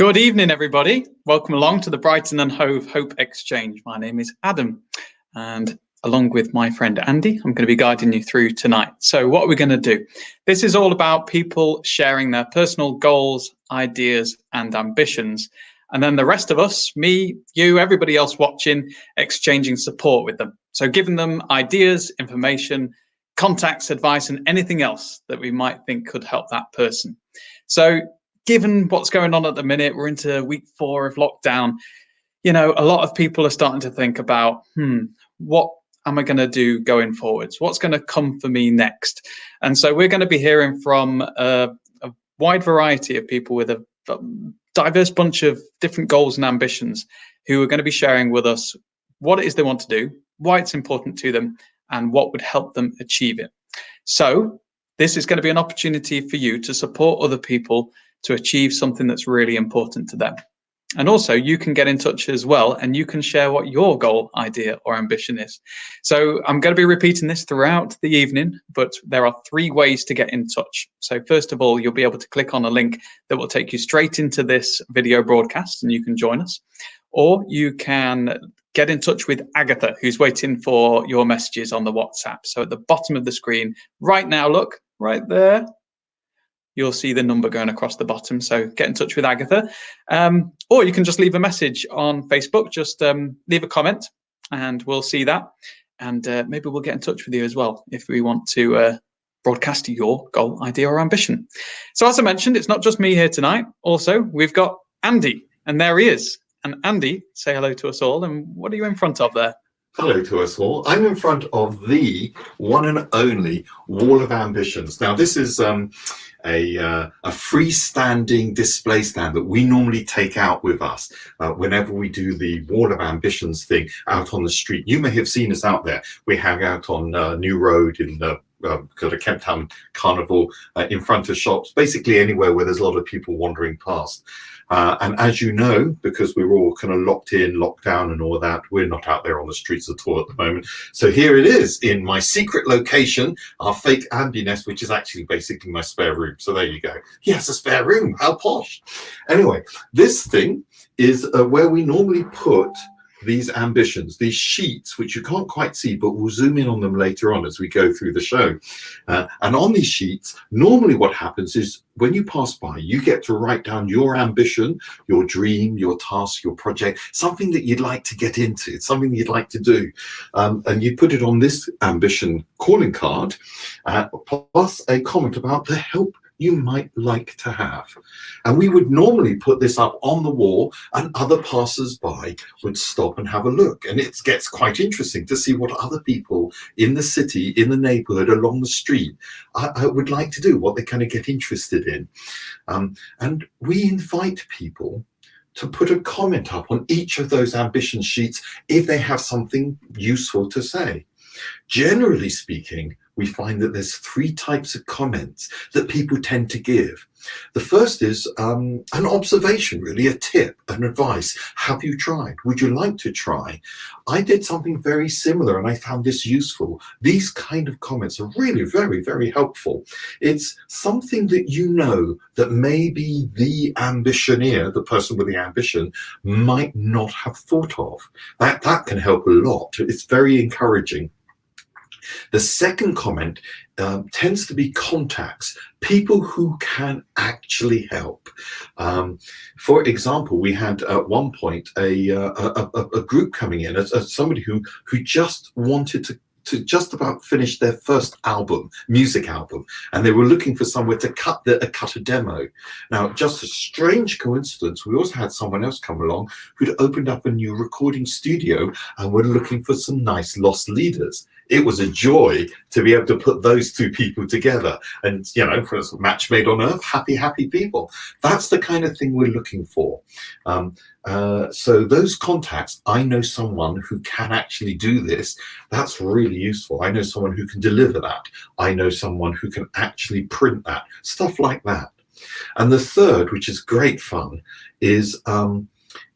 Good evening, everybody. Welcome along to the Brighton and Hove Hope Exchange. My name is Adam, and along with my friend Andy, I'm going to be guiding you through tonight. So what are we going to do? This is all about people sharing their personal goals, ideas, and ambitions. And then the rest of us, me, you, everybody else watching, exchanging support with them. So giving them ideas, information, contacts, advice, and anything else that we might think could help that person. So given what's going on at the minute, we're into week 4 of lockdown. You know, a lot of people are starting to think about, what am I going to do going forwards? What's going to come for me next? And so we're going to be hearing from a wide variety of people with a diverse bunch of different goals and ambitions who are going to be sharing with us what it is they want to do, why it's important to them, and what would help them achieve it. So this is going to be an opportunity for you to support other people to achieve something that's really important to them. And also you can get in touch as well, and you can share what your goal, idea, or ambition is. So I'm going to be repeating this throughout the evening, but there are 3 ways to get in touch. So first of all, you'll be able to click on a link that will take you straight into this video broadcast and you can join us. Or you can get in touch with Agatha, who's waiting for your messages on the WhatsApp. So at the bottom of the screen right now, look, right there, you'll see the number going across the bottom. So get in touch with Agatha. Or you can just leave a message on Facebook. Just leave a comment and we'll see that. And maybe we'll get in touch with you as well if we want to broadcast your goal, idea, or ambition. So as I mentioned, it's not just me here tonight. Also, we've got Andy, and there he is. And Andy, say hello to us all. And what are you in front of there? Hello to us all. I'm in front of the one and only Wall of Ambitions. Now, this is a freestanding display stand that we normally take out with us whenever we do the Wall of Ambitions thing out on the street. You may have seen us out there. We hang out on New Road in the Kent Town Carnival, in front of shops, basically anywhere where there's a lot of people wandering past. And as you know, because we were all kind of locked in, locked down and all that, we're not out there on the streets at all at the moment. So here it is in my secret location, our fake Ambi-nest, which is actually basically my spare room. So there you go. Yes, a spare room. How posh. Anyway, this thing is where we normally put these ambitions, these sheets, which you can't quite see, but we'll zoom in on them later on as we go through the show. And on these sheets, normally what happens is when you pass by, you get to write down your ambition, your dream, your task, your project, something that you'd like to get into, something you'd like to do. And you put it on this ambition calling card, plus a comment about the help you might like to have. And we would normally put this up on the wall and other passers-by would stop and have a look. And it gets quite interesting to see what other people in the city, in the neighborhood, along the street would like to do, what they kind of get interested in. And we invite people to put a comment up on each of those ambition sheets if they have something useful to say. Generally speaking, we find that there's 3 types of comments that people tend to give. The first is an observation, really, a tip, an advice. Have you tried? Would you like to try? I did something very similar and I found this useful. These kind of comments are really very, very helpful. It's something that you know that maybe the ambitioneer, the person with the ambition, might not have thought of. That can help a lot. It's very encouraging. The second comment tends to be contacts, people who can actually help. For example, we had at one point a group coming in, somebody who just wanted to just about finish their first music album, and they were looking for somewhere to cut a demo. Now, just a strange coincidence, we also had someone else come along who'd opened up a new recording studio and were looking for some nice lost leaders. It was a joy to be able to put those 2 people together, and for a match made on earth, happy people. That's the kind of thing we're looking for. So those contacts, I know someone who can actually do this. That's really useful. I know someone who can deliver that. I know someone who can actually print that, stuff like that. And the third, which is great fun, is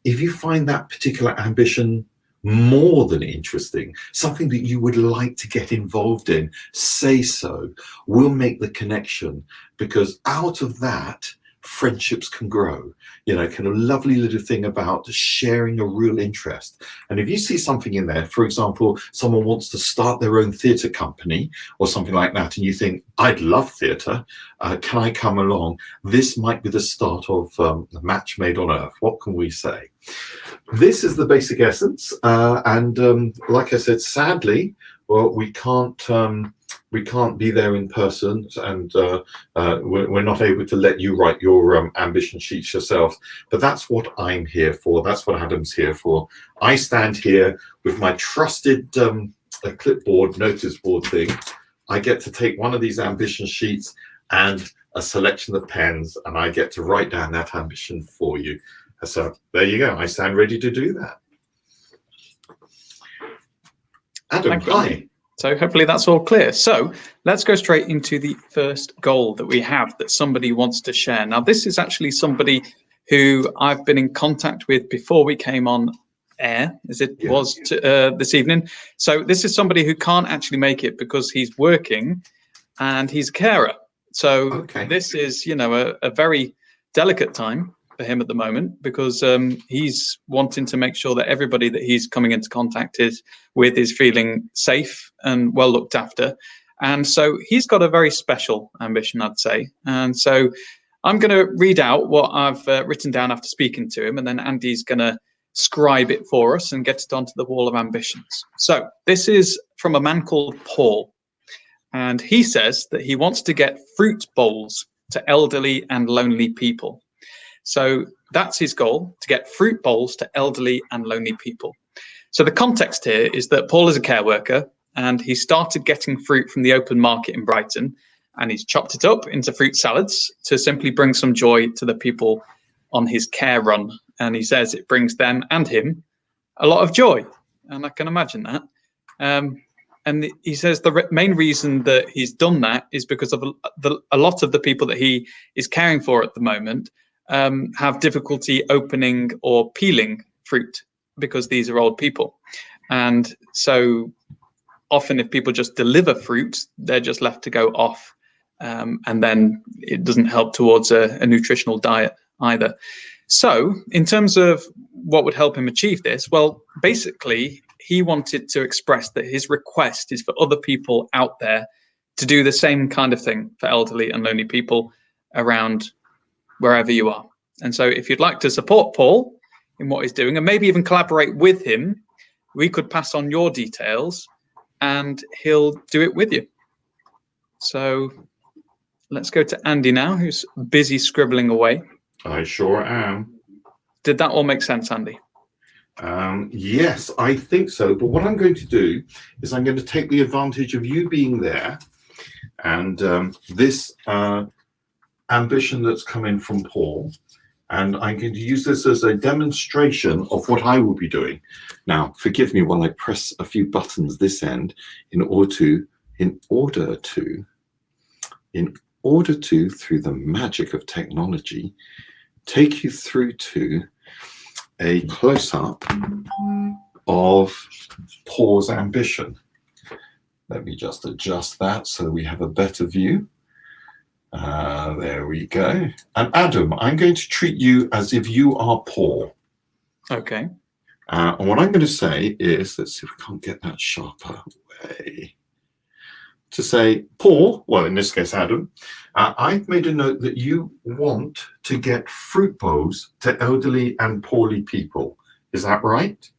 if you find that particular ambition more than interesting, something that you would like to get involved in, say so. We'll make the connection, because out of that, friendships can grow. Kind of lovely little thing about sharing a real interest. And if you see something in there, for example, someone wants to start their own theatre company or something like that, and you think, I'd love theatre, can I come along? This might be the start of a match made on earth. What can we say? This is the basic essence. And like I said, sadly, well, we can't be there in person, and we're not able to let you write your ambition sheets yourself. But that's what I'm here for. That's what Adam's here for. I stand here with my trusted clipboard, notice board thing. I get to take one of these ambition sheets and a selection of pens, and I get to write down that ambition for you. So there you go. I stand ready to do that. Adam, hi. So hopefully that's all clear. So let's go straight into the first goal that we have that somebody wants to share. Now, this is actually somebody who I've been in contact with before we came on air, as it was this evening. So this is somebody who can't actually make it because he's working and he's a carer. So this is, a very delicate time for him at the moment, because he's wanting to make sure that everybody that he's coming into contact with is feeling safe and well looked after. And so he's got a very special ambition, I'd say. And so I'm going to read out what I've written down after speaking to him, and then Andy's going to scribe it for us and get it onto the wall of ambitions. So this is from a man called Paul, and he says that he wants to get fruit bowls to elderly and lonely people. So that's his goal, to get fruit bowls to elderly and lonely people. So the context here is that Paul is a care worker, and he started getting fruit from the open market in Brighton, and he's chopped it up into fruit salads to simply bring some joy to the people on his care run. And he says it brings them and him a lot of joy. And I can imagine that. And he says the main reason that he's done that is because of a lot of the people that he is caring for at the moment have difficulty opening or peeling fruit, because these are old people. And so often if people just deliver fruit, they're just left to go off. And then it doesn't help towards a nutritional diet either. So in terms of what would help him achieve this, well, basically, he wanted to express that his request is for other people out there to do the same kind of thing for elderly and lonely people around wherever you are. And so if you'd like to support Paul in what he's doing, and maybe even collaborate with him, we could pass on your details and he'll do it with you. So let's go to Andy now, who's busy scribbling away. I sure am. Did that all make sense, Andy? Yes, I think so. But what I'm going to do is I'm going to take the advantage of you being there, and this ambition that's coming from Paul, and I'm going to use this as a demonstration of what I will be doing. Now, forgive me while I press a few buttons this end in order to, through the magic of technology, take you through to a close-up of Paul's ambition. Let me just adjust that so we have a better view. There we go. And Adam, I'm going to treat you as if you are Paul. Okay. And what I'm going to say is, let's see if we can't get that sharper way. To say, Paul, well, in this case, Adam, I've made a note that you want to get fruit bowls to elderly and poorly people. Is that right?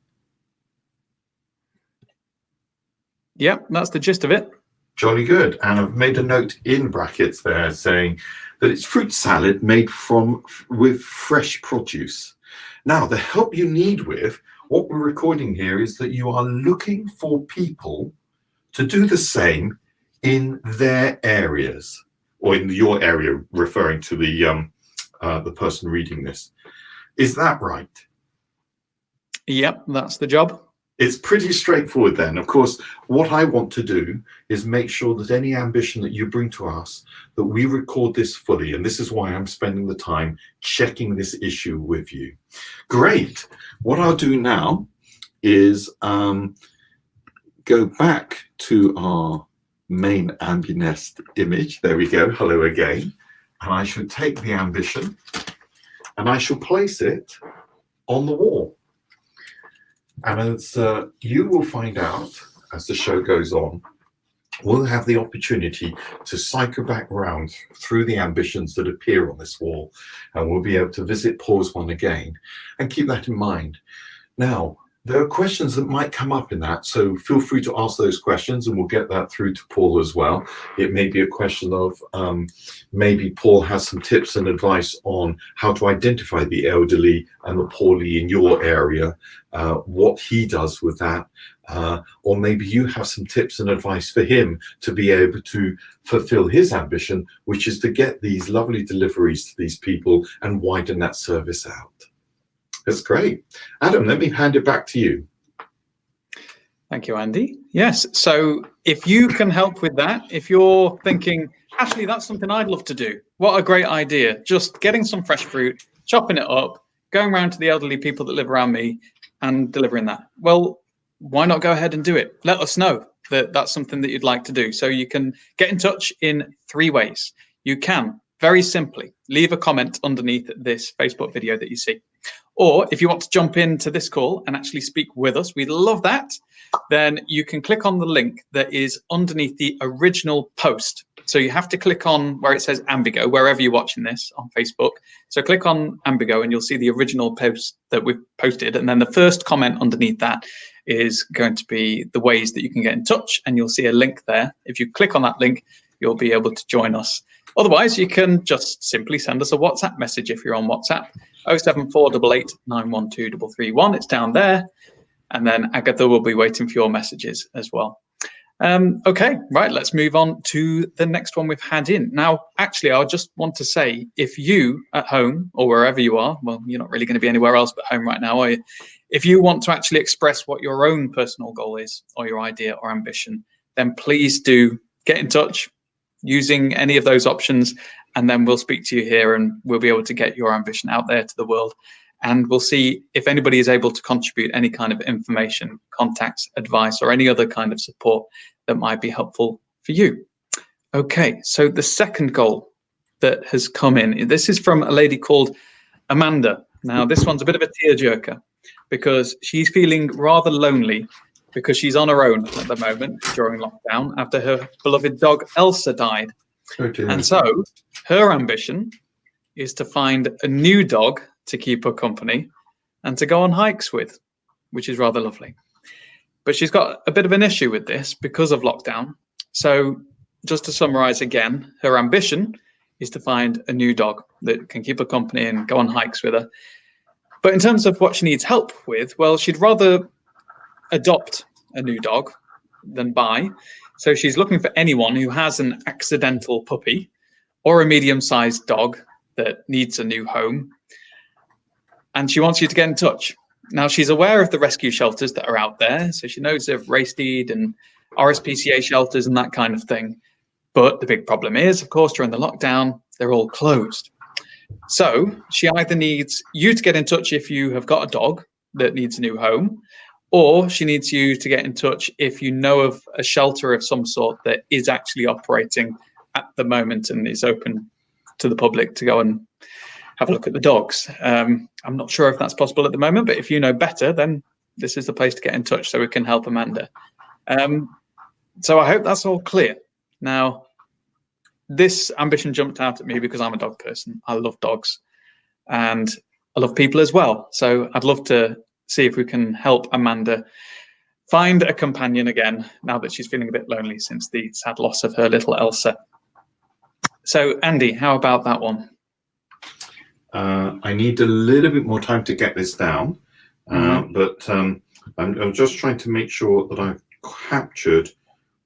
Yep, that's the gist of it. Jolly good. And I've made a note in brackets there saying that it's fruit salad made with fresh produce. Now, the help you need with what we're recording here is that you are looking for people to do the same in their areas, or in your area, referring to the person reading this. Is that right? Yep, that's the job. It's pretty straightforward then. Of course, what I want to do is make sure that any ambition that you bring to us, that we record this fully. And this is why I'm spending the time checking this issue with you. Great. What I'll do now is go back to our main Ambi-nest image. There we go. Hello again. and I shall take the ambition and I shall place it on the wall. And as you will find out as the show goes on, we'll have the opportunity to cycle back round through the ambitions that appear on this wall, and we'll be able to visit Paul's one again, and keep that in mind. Now, there are questions that might come up in that, so feel free to ask those questions and we'll get that through to Paul as well. It may be a question of maybe Paul has some tips and advice on how to identify the elderly and the poorly in your area, what he does with that, or maybe you have some tips and advice for him to be able to fulfill his ambition, which is to get these lovely deliveries to these people and widen that service out. That's great. Adam, let me hand it back to you. Thank you, Andy. Yes, so if you can help with that, if you're thinking, actually, that's something I'd love to do. What a great idea. Just getting some fresh fruit, chopping it up, going around to the elderly people that live around me and delivering that. Well, why not go ahead and do it? Let us know that that's something that you'd like to do. So you can get in touch in 3 ways. You can, very simply, leave a comment underneath this Facebook video that you see. Or if you want to jump into this call and actually speak with us, we'd love that. Then you can click on the link that is underneath the original post. So you have to click on where it says Ambigo, wherever you're watching this on Facebook. So click on Ambigo and you'll see the original post that we've posted. And then the first comment underneath that is going to be the ways that you can get in touch. And you'll see a link there. If you click on that link, you'll be able to join us. Otherwise, you can just simply send us a WhatsApp message if you're on WhatsApp. 07488 912 331. It's down there. And then Agatha will be waiting for your messages as well. Okay, right, let's move on to the next one we've had in. Now, actually, I just want to say, if you at home or wherever you are, well, you're not really going to be anywhere else but home right now, are you? If you want to actually express what your own personal goal is or your idea or ambition, then please do get in touch using any of those options, and then we'll speak to you here and we'll be able to get your ambition out there to the world. And we'll see if anybody is able to contribute any kind of information, contacts, advice, or any other kind of support that might be helpful for you. Okay, so the second goal that has come in, this is from a lady called Amanda. Now, this one's a bit of a tearjerker because she's feeling rather lonely because she's on her own at the moment during lockdown after her beloved dog Elsa died. Okay. And so her ambition is to find a new dog to keep her company and to go on hikes with, which is rather lovely. But she's got a bit of an issue with this because of lockdown. So just to summarize again, her ambition is to find a new dog that can keep her company and go on hikes with her. But in terms of what she needs help with, well, she'd rather adopt a new dog than buy. So she's looking for anyone who has an accidental puppy or a medium-sized dog that needs a new home. And she wants you to get in touch. Now, she's aware of the rescue shelters that are out there. So she knows of Raystead and RSPCA shelters and that kind of thing. But the big problem is, of course, during the lockdown, they're all closed. So she either needs you to get in touch if you have got a dog that needs a new home, or she needs you to get in touch if you know of a shelter of some sort that is actually operating at the moment and is open to the public to go and have a look at the dogs. I'm not sure if that's possible at the moment, but if you know better, then this is the place to get in touch so we can help Amanda. So I hope that's all clear. Now, this ambition jumped out at me because I'm a dog person. I love dogs and I love people as well. So I'd love to see if we can help Amanda find a companion again now that she's feeling a bit lonely since the sad loss of her little Elsa. So Andy, how about that one? I need a little bit more time to get this down, but I'm just trying to make sure that I've captured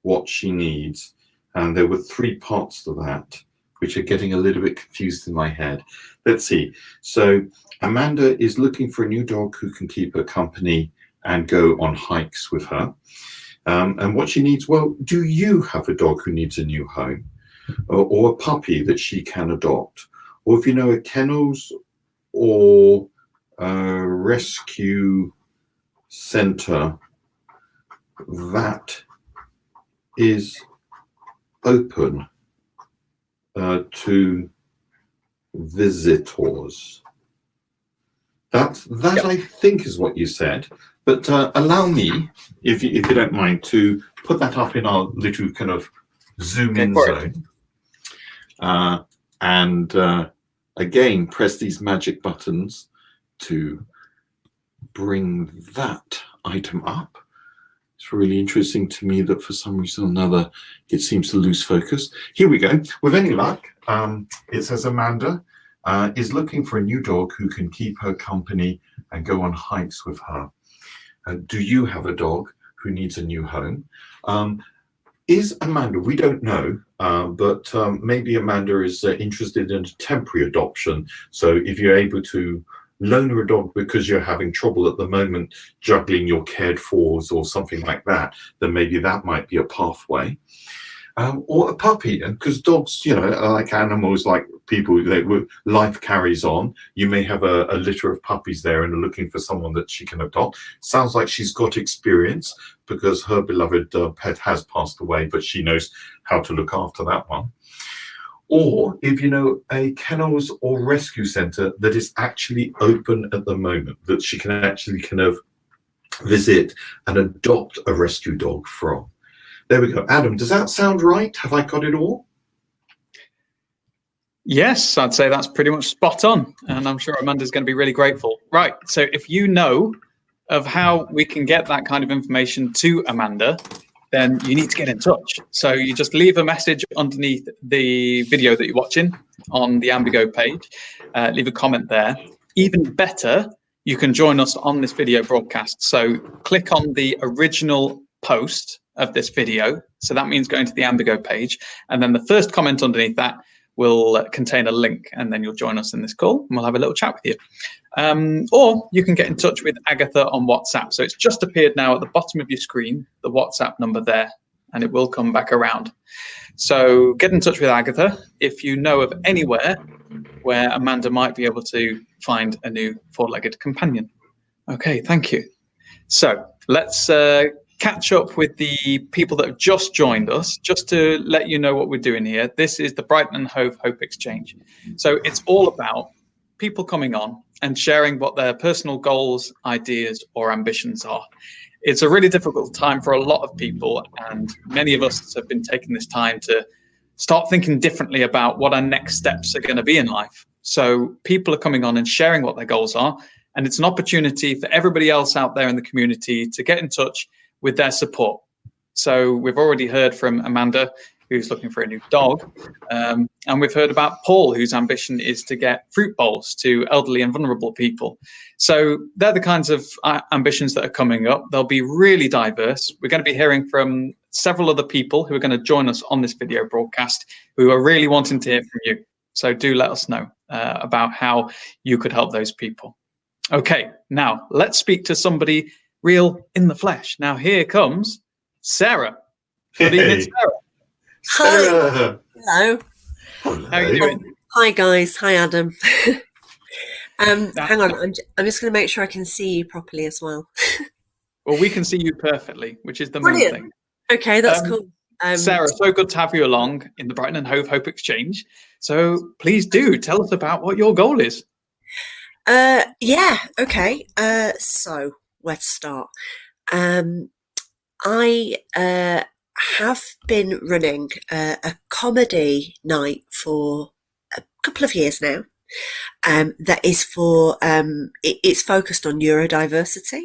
what she needs. And there were 3 parts to that, which are getting a little bit confused in my head. Let's see. So Amanda is looking for a new dog who can keep her company and go on hikes with her. And what she needs, well, do you have a dog who needs a new home or a puppy that she can adopt? Or if you know a kennels or a rescue center that is open to visitors. That Yep. I think is what you said. But allow me, if you don't mind, to put that up in our little kind of zoom in zone. And again, press these magic buttons to bring that item up. It's really interesting to me that for some reason or another, it seems to lose focus. Here we go. With any luck, it says Amanda is looking for a new dog who can keep her company and go on hikes with her. Do you have a dog who needs a new home? Is Amanda, we don't know, but maybe Amanda is interested in a temporary adoption. So if you're able to loan her a dog because you're having trouble at the moment juggling your cared fors or something like that, then maybe that might be a pathway. Or a puppy, and because dogs, you know, are like animals, like people, life carries on. You may have a litter of puppies there and are looking for someone that she can adopt. Sounds like she's got experience because her beloved pet has passed away, but she knows how to look after that one. Or if you know a kennels or rescue centre that is actually open at the moment, that she can actually kind of visit and adopt a rescue dog from. There we go. Adam, does that sound right? Have I got it all? Yes, I'd say that's pretty much spot on. And I'm sure Amanda's going to be really grateful. Right. So if you know of how we can get that kind of information to Amanda, then you need to get in touch. So you just leave a message underneath the video that you're watching on the Ambi-Go page. Leave a comment there. Even better, you can join us on this video broadcast. So click on the original post of this video. So that means going to the Ambi-Go page. And then the first comment underneath that will contain a link, and then you'll join us in this call and we'll have a little chat with you. Or you can get in touch with Agatha on WhatsApp. So it's just appeared now at the bottom of your screen, the WhatsApp number there, and it will come back around. So get in touch with Agatha if you know of anywhere where Amanda might be able to find a new four-legged companion. Okay, thank you. So let's catch up with the people that have just joined us, just to let you know what we're doing here. This is the Brighton Hove Hope Exchange. So it's all about people coming on and sharing what their personal goals, ideas, or ambitions are. It's a really difficult time for a lot of people, and many of us have been taking this time to start thinking differently about what our next steps are going to be in life. So people are coming on and sharing what their goals are, and it's an opportunity for everybody else out there in the community to get in touch with their support. So we've already heard from Amanda, who's looking for a new dog. And we've heard about Paul, whose ambition is to get fruit bowls to elderly and vulnerable people. So they're the kinds of ambitions that are coming up. They'll be really diverse. We're going to be hearing from several other people who are going to join us on this video broadcast, who are really wanting to hear from you. So do let us know about how you could help those people. Okay, now let's speak to somebody real in the flesh. Now here comes Sarah. Good evening, Sarah. Sarah. Hello. Hello. How are you doing? Hi guys. Hi Adam. Hang on. Well, I'm just going to make sure I can see you properly as well. we can see you perfectly, which is the Brilliant. main thing. Okay, that's cool. Sarah, so good to have you along in the Brighton and Hove Hope Exchange. So please do tell us about what your goal is. Yeah. Okay. So where to start? I have been running a comedy night for a couple of years now. That is for it's focused on neurodiversity.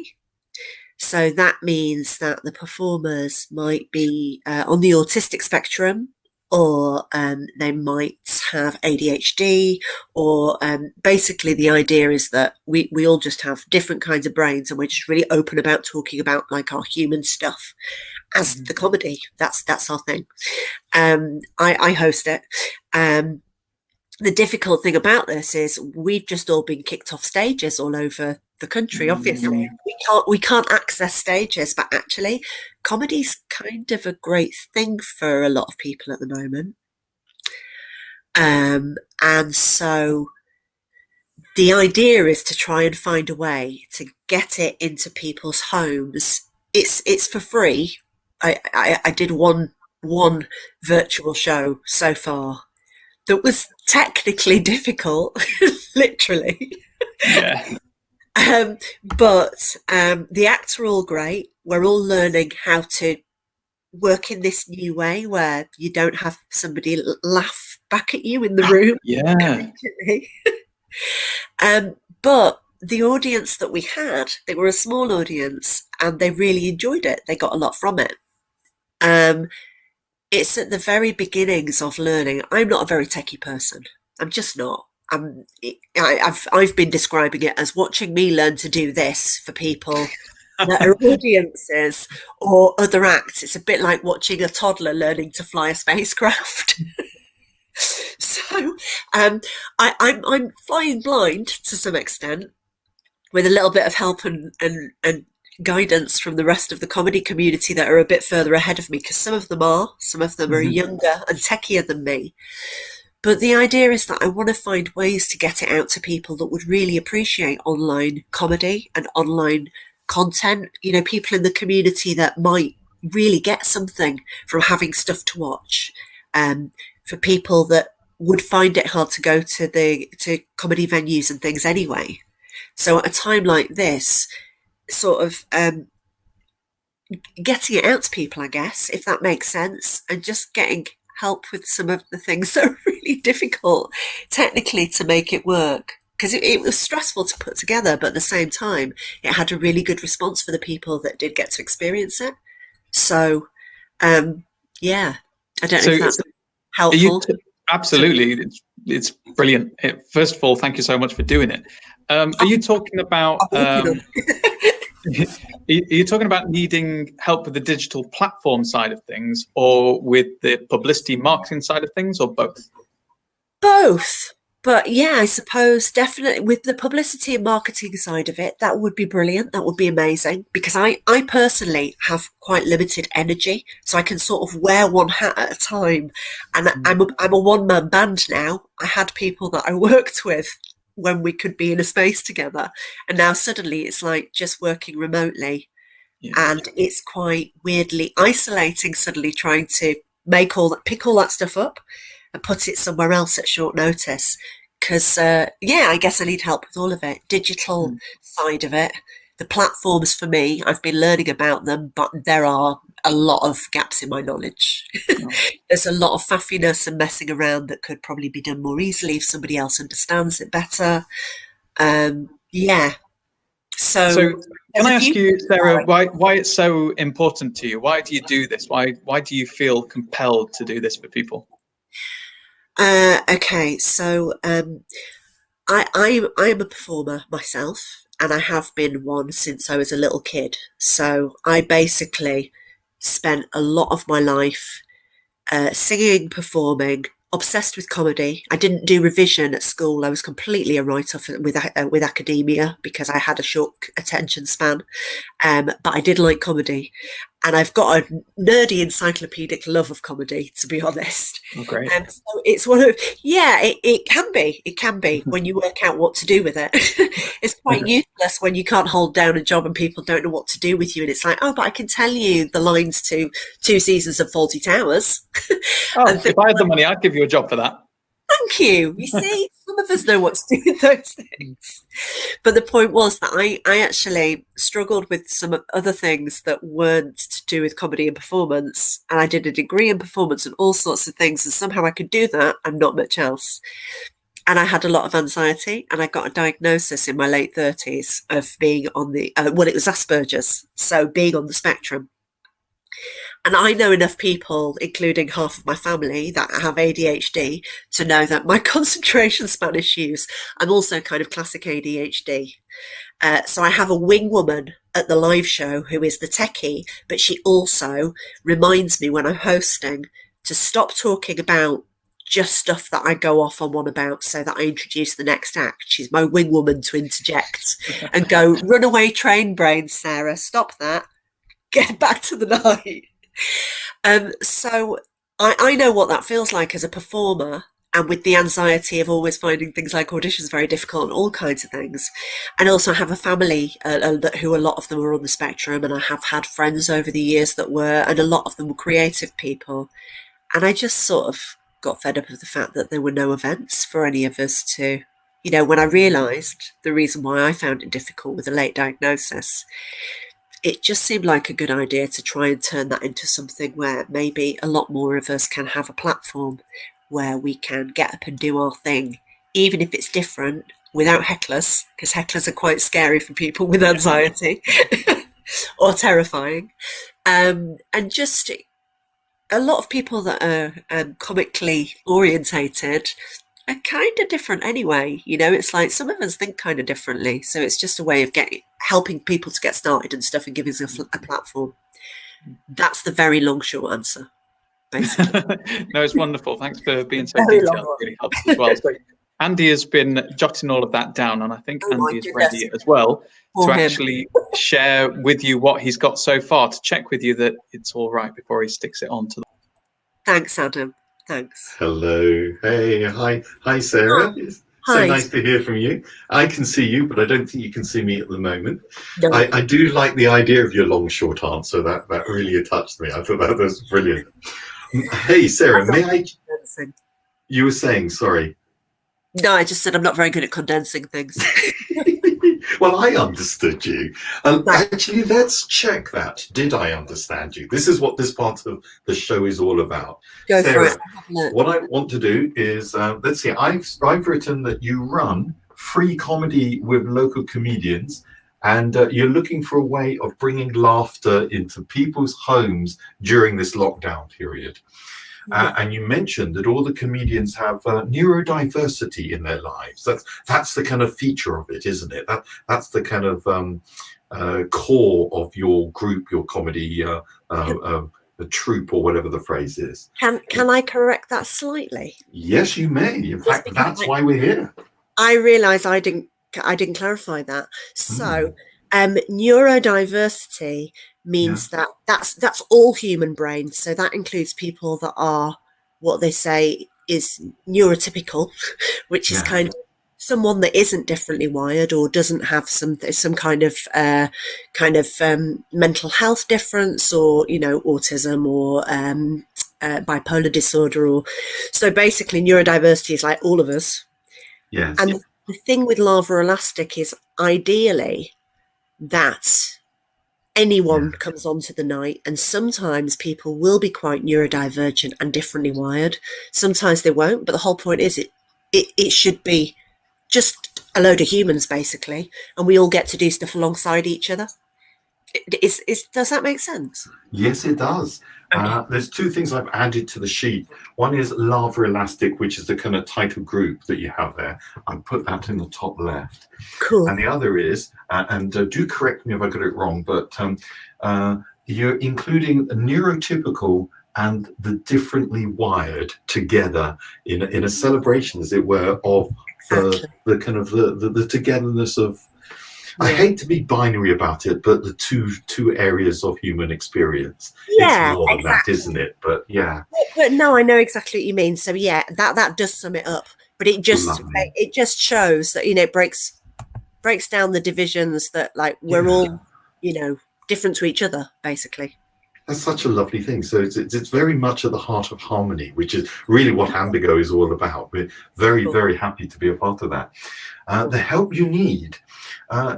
So that means that the performers might be on the autistic spectrum, or they might have ADHD, or basically the idea is that we all just have different kinds of brains, and we're just really open about talking about like our human stuff as the comedy. That's our thing. I host it. The difficult thing about this is we've just all been kicked off stages all over the country. Obviously, we can't access stages, but actually, comedy's kind of a great thing for a lot of people at the moment. And so the idea is to try and find a way to get it into people's homes. It's for free. I did one virtual show so far. that was technically difficult, literally. Yeah. But the acts are all great. We're all learning how to work in this new way where you don't have somebody laugh back at you in the room. Yeah. But the audience that we had, they were a small audience and they really enjoyed it. They got a lot from it. It's at the very beginnings of learning. I'm not a very techie person. I'm just not. I've been describing it as watching me learn to do this for people that are audiences or other acts. It's a bit like watching a toddler learning to fly a spacecraft. So I'm flying blind to some extent, with a little bit of help and guidance from the rest of the comedy community that are a bit further ahead of me, because some of them are younger and techier than me. But the idea is that I want to find ways to get it out to people that would really appreciate online comedy and online content. You know, people in the community that might really get something from having stuff to watch. For people that would find it hard to go to comedy venues and things anyway. So at a time like this, sort of getting it out to people, I guess, if that makes sense, and just getting help with some of the things that are really difficult technically to make it work. Because it was stressful to put together, but at the same time, it had a really good response for the people that did get to experience it. So, yeah, I don't know if that's helpful. Absolutely, it's brilliant. First of all, thank you so much for doing it. Are you talking about? Are you talking about needing help with the digital platform side of things, or with the publicity marketing side of things, or both? Both. But yeah, I suppose definitely with the publicity and marketing side of it, that would be brilliant. That would be amazing, because I personally have quite limited energy, so I can sort of wear one hat at a time. And I'm a one-man band now. I had people that I worked with when we could be in a space together, and now suddenly it's like just working remotely. Yeah. And it's quite weirdly isolating suddenly trying to pick all that stuff up and put it somewhere else at short notice. Because, I guess I need help with all of it. Digital side of it. The platforms for me, I've been learning about them, but there are a lot of gaps in my knowledge. There's a lot of faffiness and messing around that could probably be done more easily if somebody else understands it better. So can I ask you, Sarah, why it's so important to you? Why do you do this? Why do you feel compelled to do this for people? Okay, so I'm a performer myself, and I have been one since I was a little kid. So I basically spent a lot of my life singing, performing, obsessed with comedy. I didn't do revision at school. I was completely a write-off with academia because I had a short attention span. But I did like comedy. And I've got a nerdy encyclopedic love of comedy, to be honest. Oh, great. So it's one of, it can be when you work out what to do with it. It's quite useless when you can't hold down a job and people don't know what to do with you. And it's like, oh, but I can tell you the lines to 2 seasons of Fawlty Towers. Oh, if I had the money, I'd give you a job for that. Thank you. You see, some of us know what to do with those things. But the point was that I actually struggled with some other things that weren't to do with comedy and performance. And I did a degree in performance and all sorts of things. And somehow I could do that and not much else. And I had a lot of anxiety, and I got a diagnosis in my late 30s of being on it was Asperger's. So being on the spectrum. And I know enough people, including half of my family, that have ADHD to know that my concentration span issues, I'm also kind of classic ADHD. So I have a wing woman at the live show who is the techie, but she also reminds me when I'm hosting to stop talking about just stuff that I go off on one about so that I introduce the next act. She's my wing woman to interject and go, runaway train brain, Sarah, stop that. Get back to the night. So I know what that feels like as a performer, and with the anxiety of always finding things like auditions very difficult and all kinds of things. And also have a family who a lot of them are on the spectrum, and I have had friends over the years that were, and a lot of them were creative people. And I just sort of got fed up of the fact that there were no events for any of us to, when I realised the reason why I found it difficult with a late diagnosis, it just seemed like a good idea to try and turn that into something where maybe a lot more of us can have a platform where we can get up and do our thing, even if it's different, without hecklers, because hecklers are quite scary for people with anxiety or terrifying. And just a lot of people that are comically orientated are kind of different anyway. It's like some of us think kind of differently. So it's just a way of helping people to get started and stuff and giving us a platform. That's the very long, short answer, basically. No, it's wonderful. Thanks for being so detailed. It really helps as well. So Andy has been jotting all of that down, and I think Andy is ready as well to actually share with you what he's got so far, to check with you that it's all right before he sticks it on to the... Thanks, Adam. Thanks. Hello. Hey, hi, Sarah. It's so nice to hear from you. I can see you, but I don't think you can see me at the moment. No. I do like the idea of your long, short answer. That really touched me. I thought that was brilliant. Hey, Sarah, may I... You were saying, sorry. No, I just said I'm not very good at condensing things. Well, I understood you. Actually, let's check that. Did I understand you? This is what this part of the show is all about. Go Sarah, for it. What I want to do is, let's see, I've written that you run free comedy with local comedians, and you're looking for a way of bringing laughter into people's homes during this lockdown period. And you mentioned that all the comedians have neurodiversity in their lives. That's the kind of feature of it, isn't it? That's the kind of core of your group, your comedy, the troupe, or whatever the phrase is. Can I correct that slightly? Yes, you may. In fact, that's why we're here. I realise I didn't clarify that. So, neurodiversity means that's all human brains. So that includes people that are what they say is neurotypical, which is kind of someone that isn't differently wired or doesn't have some kind of mental health difference, or autism, or bipolar disorder, or so basically neurodiversity is like all of us. Yes. And the thing with Lava Elastic is ideally that anyone comes onto the night, and sometimes people will be quite neurodivergent and differently wired. Sometimes they won't, but the whole point is it should be just a load of humans, basically, and we all get to do stuff alongside each other. Does that make sense? Yes, it does. Okay. There's two things I've added to the sheet. One is Lava Elastic, which is the kind of title group that you have there. I put that in the top left. Cool. And the other is, and do correct me if I got it wrong, but you're including a neurotypical and the differently wired together in a celebration, as it were, of the kind of the togetherness of. I hate to be binary about it, but the two areas of human experience. Yeah, it's more than that, isn't it? But yeah. But no, I know exactly what you mean. So yeah, that does sum it up. But it just shows that it breaks down the divisions, that like we're all different to each other, basically. That's such a lovely thing. So it's very much at the heart of harmony, which is really what Ambigo is all about. We're very, very happy to be a part of that. The help you need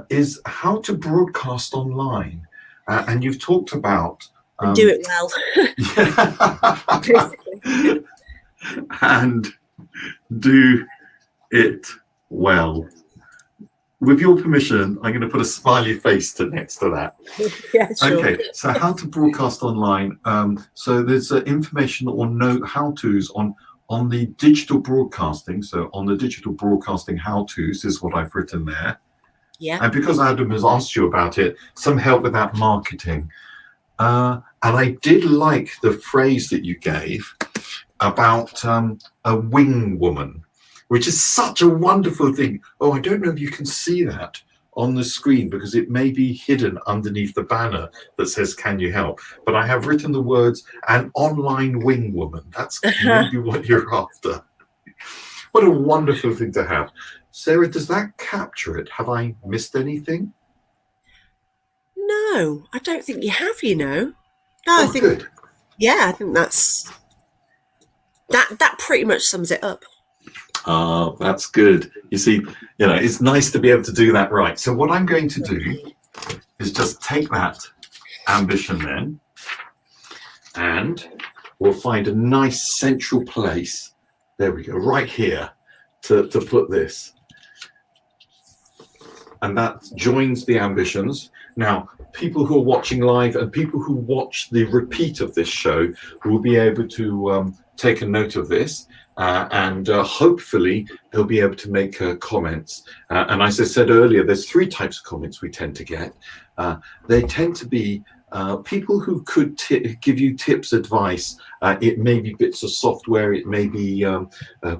is how to broadcast online. And you've talked about... do it well. And do it well. With your permission, I'm going to put a smiley face next to that. Yeah, sure. Okay, so how to broadcast online. So there's information or how-tos on the digital broadcasting. So on the digital broadcasting how-tos is what I've written there. Yeah. And because Adam has asked you about it, some help with that marketing. And I did like the phrase that you gave about a wing woman, which is such a wonderful thing. Oh, I don't know if you can see that on the screen because it may be hidden underneath the banner that says, "Can you help?" But I have written the words, "an online wing woman." That's maybe what you're after. What a wonderful thing to have. Sarah, does that capture it? Have I missed anything? No, I don't think you have, No, I think... good. Yeah, I think that's That pretty much sums it up. Oh, that's good. You see, it's nice to be able to do that right. So what I'm going to do is just take that ambition then, and we'll find a nice central place. There we go, right here to put this. And that joins the ambitions. Now, people who are watching live and people who watch the repeat of this show will be able to take a note of this. And hopefully they'll be able to make comments. And as I said earlier, there's 3 types of comments we tend to get. They tend to be people who could give you tips, advice. It may be bits of software, it may be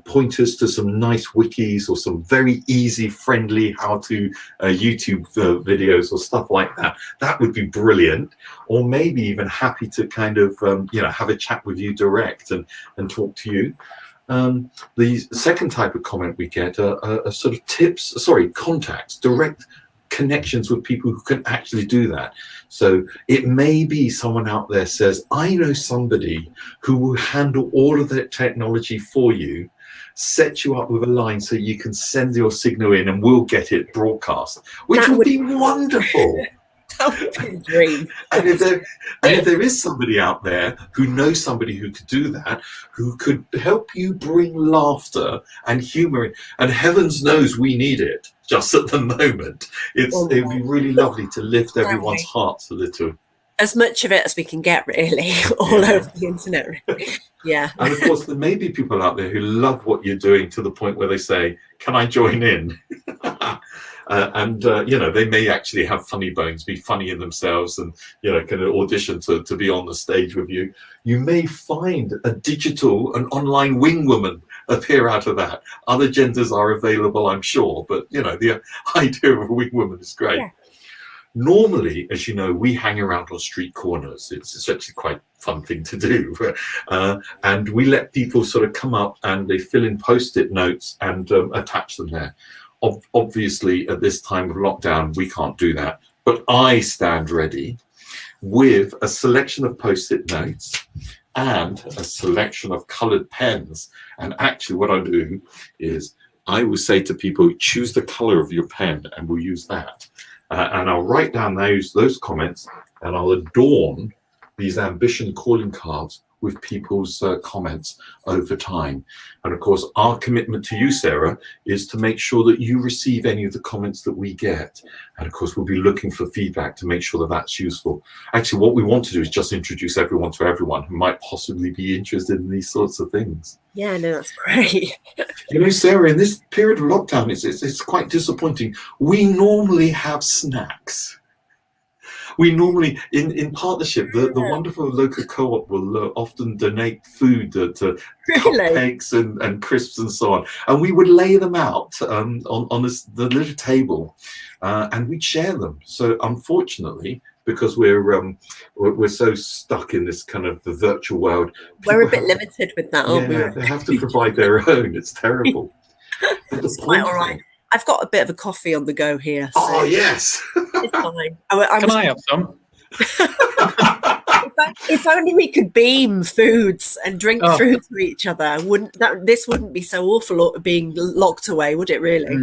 pointers to some nice wikis or some very easy, friendly how-to YouTube videos or stuff like that. That would be brilliant. Or maybe even happy to kind of have a chat with you direct and talk to you. The second type of comment we get are sort of contacts, direct connections with people who can actually do that. So it may be someone out there says, I know somebody who will handle all of that technology for you, set you up with a line so you can send your signal in and we'll get it broadcast, which would be wonderful. That would be a dream. And if there is somebody out there who knows somebody who could do that, who could help you bring laughter and humor in, and heavens knows we need it just at the moment. It'd be really lovely to lift everyone's hearts a little. As much of it as we can get, really, all over the internet. Really. Yeah. And of course, there may be people out there who love what you're doing to the point where they say, can I join in? They may actually have funny bones, be funny in themselves, and kind of audition to be on the stage with you. You may find a digital and online wing woman appear out of that. Other genders are available, I'm sure, but the idea of a wing woman is great. Yeah. Normally, as you know, we hang around on street corners. It's actually quite a fun thing to do. And we let people sort of come up and they fill in Post-it notes and attach them there. Obviously, at this time of lockdown, we can't do that. But I stand ready with a selection of Post-it notes and a selection of coloured pens. And actually what I do is I will say to people, choose the colour of your pen and we'll use that. And I'll write down those comments and I'll adorn these ambition calling cards with people's comments over time. And of course, our commitment to you, Sarah, is to make sure that you receive any of the comments that we get. And of course, we'll be looking for feedback to make sure that that's useful. Actually, what we want to do is just introduce everyone to everyone who might possibly be interested in these sorts of things. Yeah, no, that's great. Sarah, in this period of lockdown, it's quite disappointing. We normally have snacks. We normally, in partnership, the wonderful local co-op will often donate food to cupcakes and crisps and so on. And we would lay them out on the little table and we'd share them. So unfortunately, because we're so stuck in this kind of the virtual world, we're a bit limited with that, aren't we? They have to provide their own. It's terrible. It's quite all right. I've got a bit of a coffee on the go here. So oh, yes. It's fine. Can I have some? If only we could beam foods and drink through to each other, this wouldn't be so awful being locked away, would it really?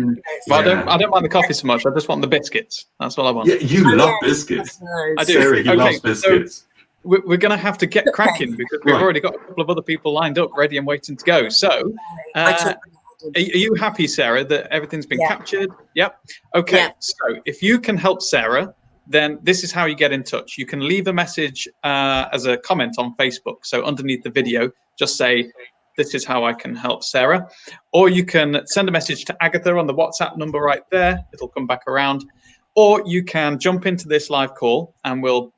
Well, I don't mind the coffee so much. I just want the biscuits. That's all I want. Yeah, you love biscuits. I do. Sarah, he loves biscuits. So we're going to have to get cracking because we've already got a couple of other people lined up, ready and waiting to go. So are you happy, Sarah, that everything's been captured? Yep. Okay. Yep. So if you can help Sarah, then this is how you get in touch. You can leave a message as a comment on Facebook. So underneath the video, just say, this is how I can help Sarah. Or you can send a message to Agatha on the WhatsApp number right there. It'll come back around. Or you can jump into this live call and we'll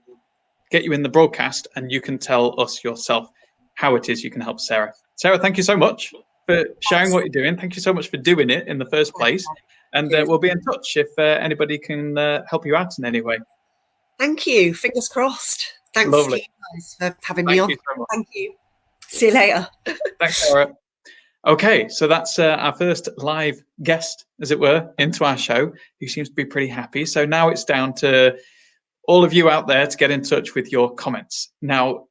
get you in the broadcast and you can tell us yourself how it is you can help Sarah. Sarah, thank you so much for sharing what you're doing. Thank you so much for doing it in the first place. And we'll be in touch if anybody can help you out in any way. Thank you. Fingers crossed. Thanks to you guys for having me on. Thank you. See you later. Thanks, Sarah. Okay, so that's our first live guest, as it were, into our show, who seems to be pretty happy. So now it's down to all of you out there to get in touch with your comments. Now,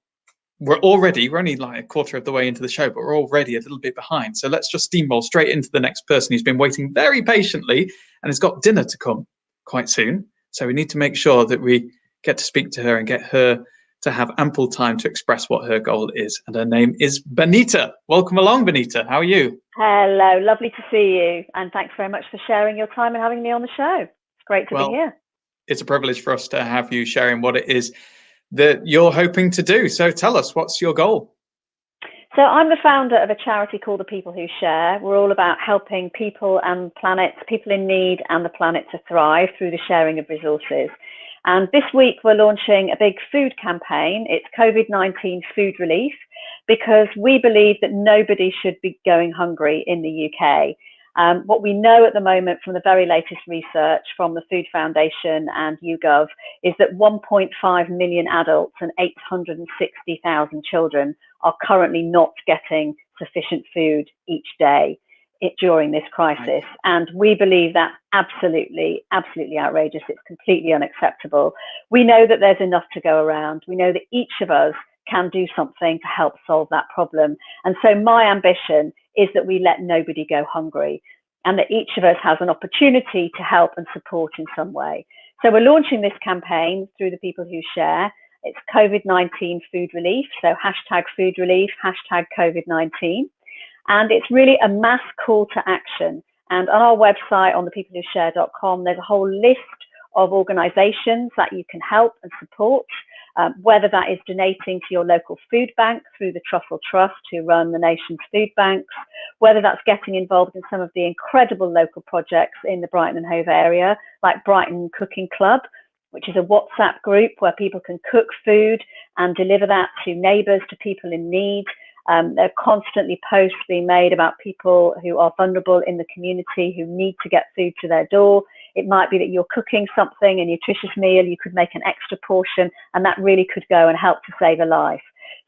we're only like a quarter of the way into the show, but we're already a little bit behind. So let's just steamroll straight into the next person who's been waiting very patiently and has got dinner to come quite soon. So we need to make sure that we get to speak to her and get her to have ample time to express what her goal is. And her name is Benita. Welcome along, Benita. How are you? Hello, lovely to see you. And thanks very much for sharing your time and having me on the show. It's great to be here. It's a privilege for us to have you sharing what it is that you're hoping to do. So tell us, what's your goal? So I'm the founder of a charity called The People Who Share. We're all about helping people and planets, people in need and the planet to thrive through the sharing of resources. And this week we're launching a big food campaign. It's COVID-19 food relief, because we believe that nobody should be going hungry in the UK. What we know at the moment from the very latest research from the Food Foundation and YouGov is that 1.5 million adults and 860,000 children are currently not getting sufficient food each day during this crisis. And we believe that's absolutely outrageous. It's completely unacceptable. We know that there's enough to go around. We know that each of us can do something to help solve that problem. And so my ambition is that we let nobody go hungry, and that each of us has an opportunity to help and support in some way. So we're launching this campaign through The People Who Share. It's COVID-19 food relief, so hashtag food relief, hashtag COVID-19. And it's really a mass call to action. And on our website, on thepeoplewhoshare.com, there's a whole list of organizations that you can help and support. Whether that is donating to your local food bank through the Truffle Trust, who run the nation's food banks, whether that's getting involved in some of the incredible local projects in the Brighton and Hove area, like Brighton Cooking Club, which is a WhatsApp group where people can cook food and deliver that to neighbours, to people in need. There are constantly posts being made about people who are vulnerable in the community who need to get food to their door. It might be that you're cooking something, a nutritious meal, you could make an extra portion, and that really could go and help to save a life.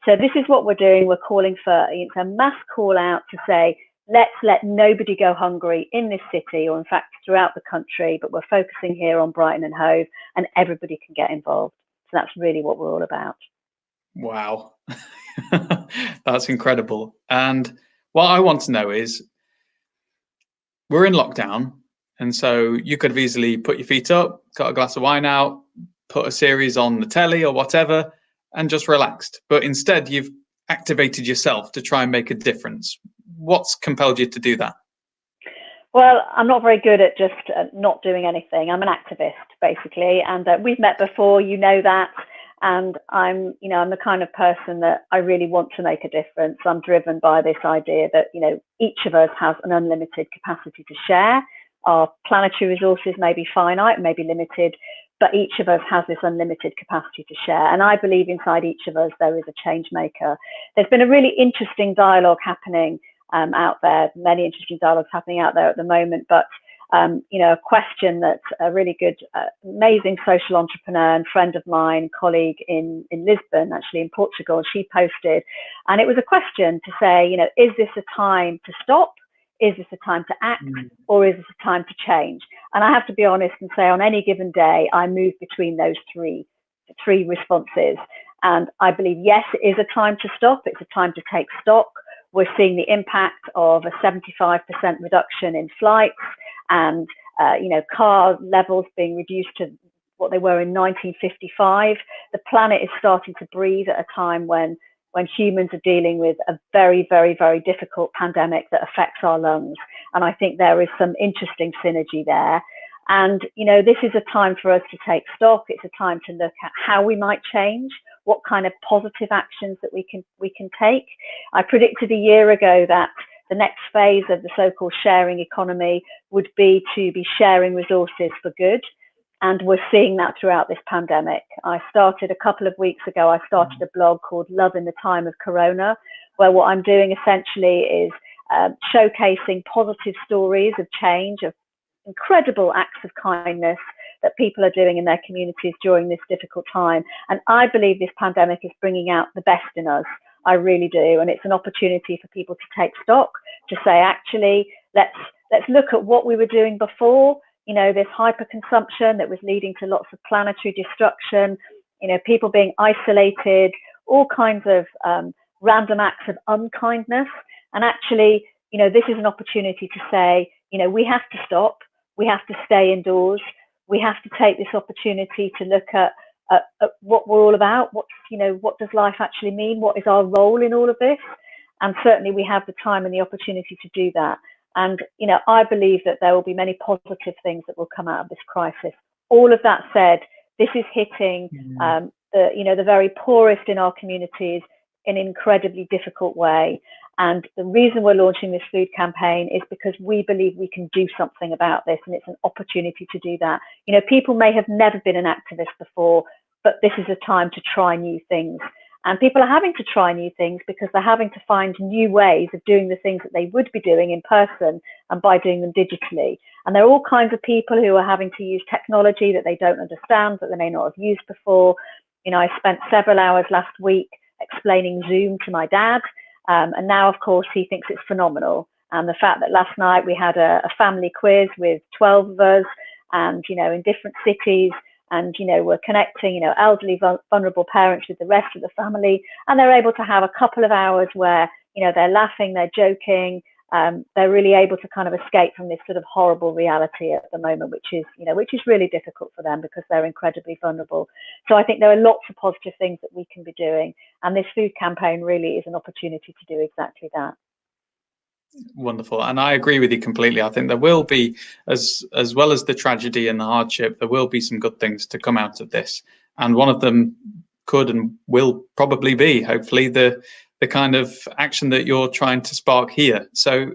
So this is what we're doing. We're calling for, it's a mass call out to say, let's let nobody go hungry in this city, or in fact throughout the country, but we're focusing here on Brighton and Hove, and everybody can get involved. So that's really what we're all about. Wow. That's incredible. And what I want to know is, we're in lockdown, and so you could have easily put your feet up, got a glass of wine out, put a series on the telly or whatever, and just relaxed. But instead, you've activated yourself to try and make a difference. What's compelled you to do that? Well, I'm not very good at just not doing anything. I'm an activist, basically, and we've met before, you know that. And I'm the kind of person that I really want to make a difference. I'm driven by this idea that, each of us has an unlimited capacity to share. Our planetary resources may be finite, may be limited, but each of us has this unlimited capacity to share. And I believe inside each of us, there is a change maker. There's been a really interesting dialogue happening out there, many interesting dialogues happening out there at the moment, but a question that a really good, amazing social entrepreneur and friend of mine, colleague in Lisbon, actually in Portugal, she posted, and it was a question to say, is this a time to stop? Is this a time to act, or is this a time to change? And I have to be honest and say, on any given day, I move between those three responses. And I believe, yes, it is a time to stop. It's a time to take stock. We're seeing the impact of a 75% reduction in flights, and car levels being reduced to what they were in 1955. The planet is starting to breathe at a time when humans are dealing with a very, very, very difficult pandemic that affects our lungs. And I think there is some interesting synergy there. And, this is a time for us to take stock. It's a time to look at how we might change, what kind of positive actions that we can take. I predicted a year ago that the next phase of the so-called sharing economy would be to be sharing resources for good. And we're seeing that throughout this pandemic. A couple of weeks ago, I started a blog called Love in the Time of Corona, where what I'm doing essentially is showcasing positive stories of change, of incredible acts of kindness that people are doing in their communities during this difficult time. And I believe this pandemic is bringing out the best in us. I really do. And it's an opportunity for people to take stock, to say, actually, let's look at what we were doing before. This hyperconsumption that was leading to lots of planetary destruction, people being isolated. all kinds of random acts of unkindness. And actually, this is an opportunity to say, we have to stop, we have to stay indoors, we have to take this opportunity to look at what we're all about. What does life actually mean? What is our role in all of this? And certainly we have the time and the opportunity to do that. And, I believe that there will be many positive things that will come out of this crisis. All of that said, this is hitting the very poorest in our communities in an incredibly difficult way. And the reason we're launching this food campaign is because we believe we can do something about this, and it's an opportunity to do that. People may have never been an activist before, but this is a time to try new things. And people are having to try new things because they're having to find new ways of doing the things that they would be doing in person and by doing them digitally. And there are all kinds of people who are having to use technology that they don't understand, that they may not have used before. I spent several hours last week explaining Zoom to my dad. And now, of course, he thinks it's phenomenal. And the fact that last night we had a family quiz with 12 of us and, in different cities, and, we're connecting, elderly, vulnerable parents with the rest of the family. And they're able to have a couple of hours where, they're laughing, they're joking. They're really able to kind of escape from this sort of horrible reality at the moment, which is really difficult for them because they're incredibly vulnerable. So I think there are lots of positive things that we can be doing. And this food campaign really is an opportunity to do exactly that. Wonderful. And I agree with you completely. I think there will be, as well as the tragedy and the hardship, there will be some good things to come out of this. And one of them could and will probably be, hopefully, the kind of action that you're trying to spark here. So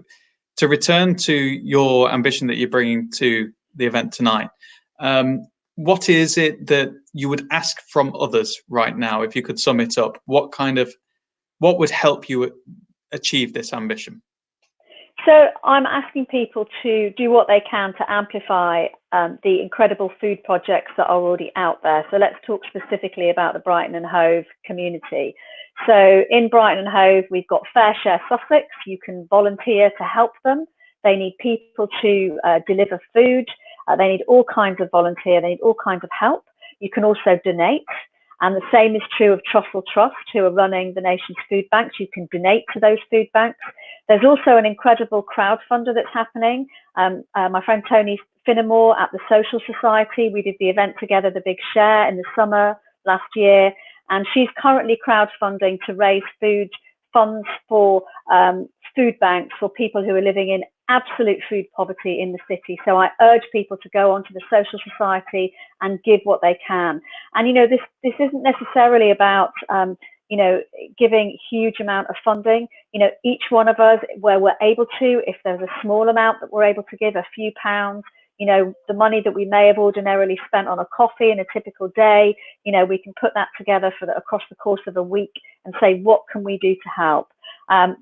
to return to your ambition that you're bringing to the event tonight, what is it that you would ask from others right now? If you could sum it up, what would help you achieve this ambition? So I'm asking people to do what they can to amplify the incredible food projects that are already out there. So let's talk specifically about the Brighton and Hove community. So in Brighton and Hove, we've got Fair Share Sussex. You can volunteer to help them. They need people to deliver food. They need all kinds of volunteer. They need all kinds of help. You can also donate. And the same is true of Trussell Trust, who are running the nation's food banks. You can donate to those food banks. There's also an incredible crowdfunder that's happening. My friend Tony Finnemore at the Social Society, we did the event together, The Big Share, in the summer last year. And she's currently crowdfunding to raise food funds for food banks for people who are living in absolute food poverty in the city. So I urge people to go onto the Social Society and give what they can. And, this isn't necessarily about, giving huge amount of funding. Each one of us, where we're able to, if there's a small amount that we're able to give, a few pounds, the money that we may have ordinarily spent on a coffee in a typical day, we can put that together across the course of a week and say, what can we do to help?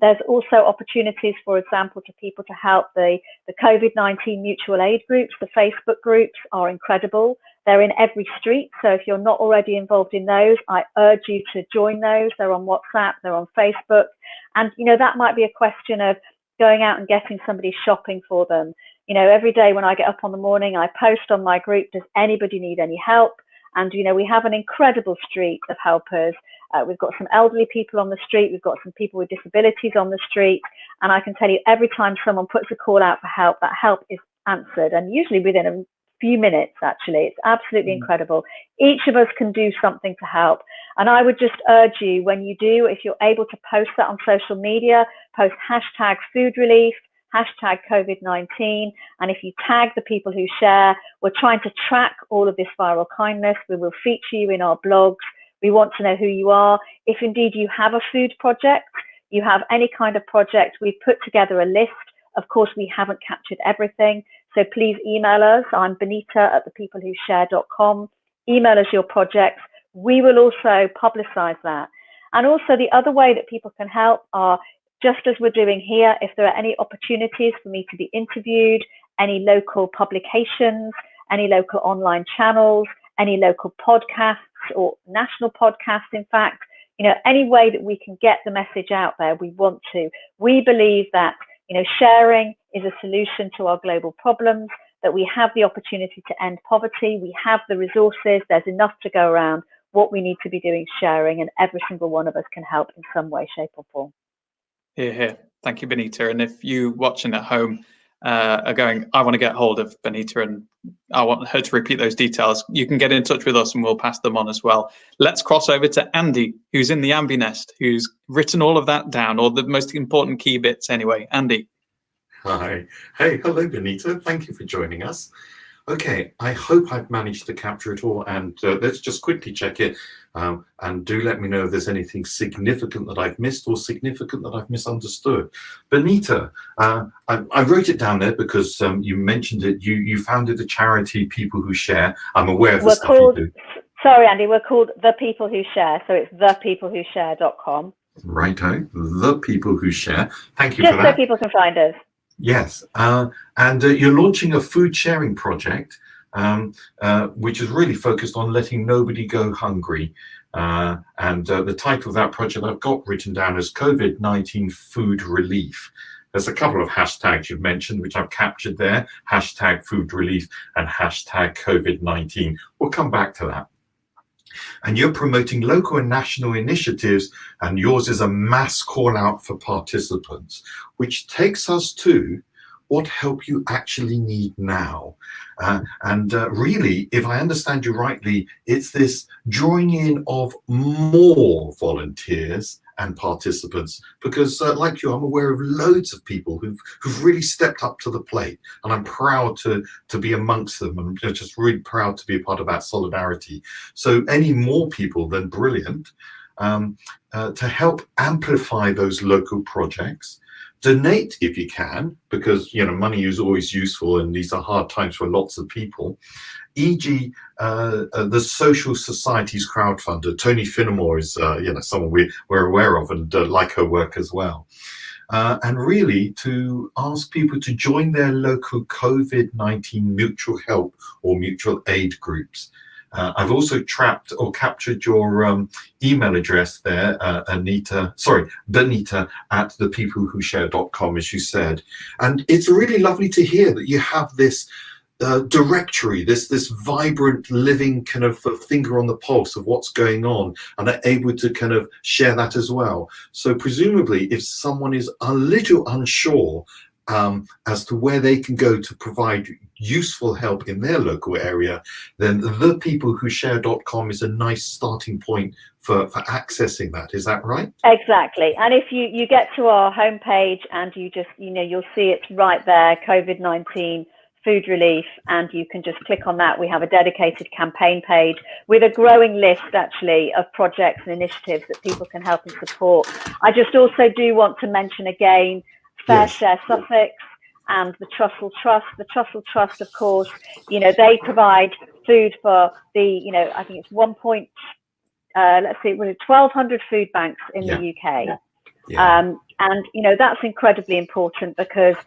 There's also opportunities, for example, to people to help the COVID-19 mutual aid groups. The Facebook groups are incredible. They're in every street. So if you're not already involved in those, I urge you to join those. They're on WhatsApp, they're on Facebook. And, that might be a question of going out and getting somebody shopping for them. Every day when I get up on the morning, I post on my group, does anybody need any help? And, we have an incredible street of helpers. We've got some elderly people on the street. We've got some people with disabilities on the street. And I can tell you, every time someone puts a call out for help, that help is answered. And usually within a few minutes, actually. It's absolutely incredible. Each of us can do something to help. And I would just urge you, when you do, if you're able to post that on social media, post hashtag food relief, hashtag COVID-19. And if you tag the people who share, we're trying to track all of this viral kindness. We will feature you in our blogs. We want to know who you are. If indeed you have a food project, you have any kind of project, we've put together a list. Of course, we haven't captured everything. So please email us. I'm benita@thepeoplewhoshare.com. Email us your projects. We will also publicize that. And also the other way that people can help are, just as we're doing here, if there are any opportunities for me to be interviewed, any local publications, any local online channels, any local podcasts or national podcasts, in fact, any way that we can get the message out there, we want to. We believe that, sharing is a solution to our global problems, that we have the opportunity to end poverty. We have the resources. There's enough to go around. what we need to be doing, sharing, and every single one of us can help in some way, shape, or form. Hear, hear. Thank you, Benita. And if you watching at home are going, I want to get hold of Benita and I want her to repeat those details, you can get in touch with us and we'll pass them on as well. Let's cross over to Andy, who's in the Ambi-nest, who's written all of that down, or the most important key bits anyway. Andy. Hi. Hey, hello, Benita. Thank you for joining us. Okay, I hope I've managed to capture it all, and let's just quickly check it, and do let me know if there's anything significant that I've missed or significant that I've misunderstood. Benita, I wrote it down there because you mentioned it. You founded a charity, People Who Share. I'm aware of the stuff you do. Sorry, Andy, we're called The People Who Share, so it's thepeoplewhoshare.com. Righto, The People Who Share. Thank you Just for that. so people can find us. Yes, and you're launching a food sharing project, which is really focused on letting nobody go hungry. And the title of that project I've got written down as COVID-19 Food Relief. There's a couple of hashtags you've mentioned, which I've captured there, hashtag food relief and hashtag COVID-19. We'll come back to that. And you're promoting local and national initiatives, and yours is a mass call out for participants, which takes us to what help you actually need now. And really, if I understand you rightly, it's this drawing in of more volunteers and participants, because like you, I'm aware of loads of people who've really stepped up to the plate, and I'm proud to be amongst them. I'm just really proud to be a part of that solidarity. So any more people, then brilliant, to help amplify those local projects. Donate if you can, because money is always useful, and these are hard times for lots of people. E.g., the Social Society's crowdfunder, Tony Finnemore, is someone we're aware of and like her work as well. And really to ask people to join their local COVID-19 mutual help or mutual aid groups. I've also captured your email address there, Benita at thepeoplewhoshare.com, as you said. And it's really lovely to hear that you have this directory, this vibrant, living kind of finger on the pulse of what's going on, and are able to kind of share that as well. So presumably, if someone is a little unsure as to where they can go to provide useful help in their local area, then thepeoplewhoshare.com is a nice starting point for accessing that. Is that right? Exactly. And if you get to our homepage and you just, you'll see it's right there, COVID-19 food relief, and you can just click on that. We have a dedicated campaign page with a growing list actually of projects and initiatives that people can help and support. I just also do want to mention again, Fair Share Sussex and the Trussell Trust. The Trussell Trust, of course, they provide food for the, I think it's 1,200 food banks in the UK. Yeah. And, that's incredibly important, because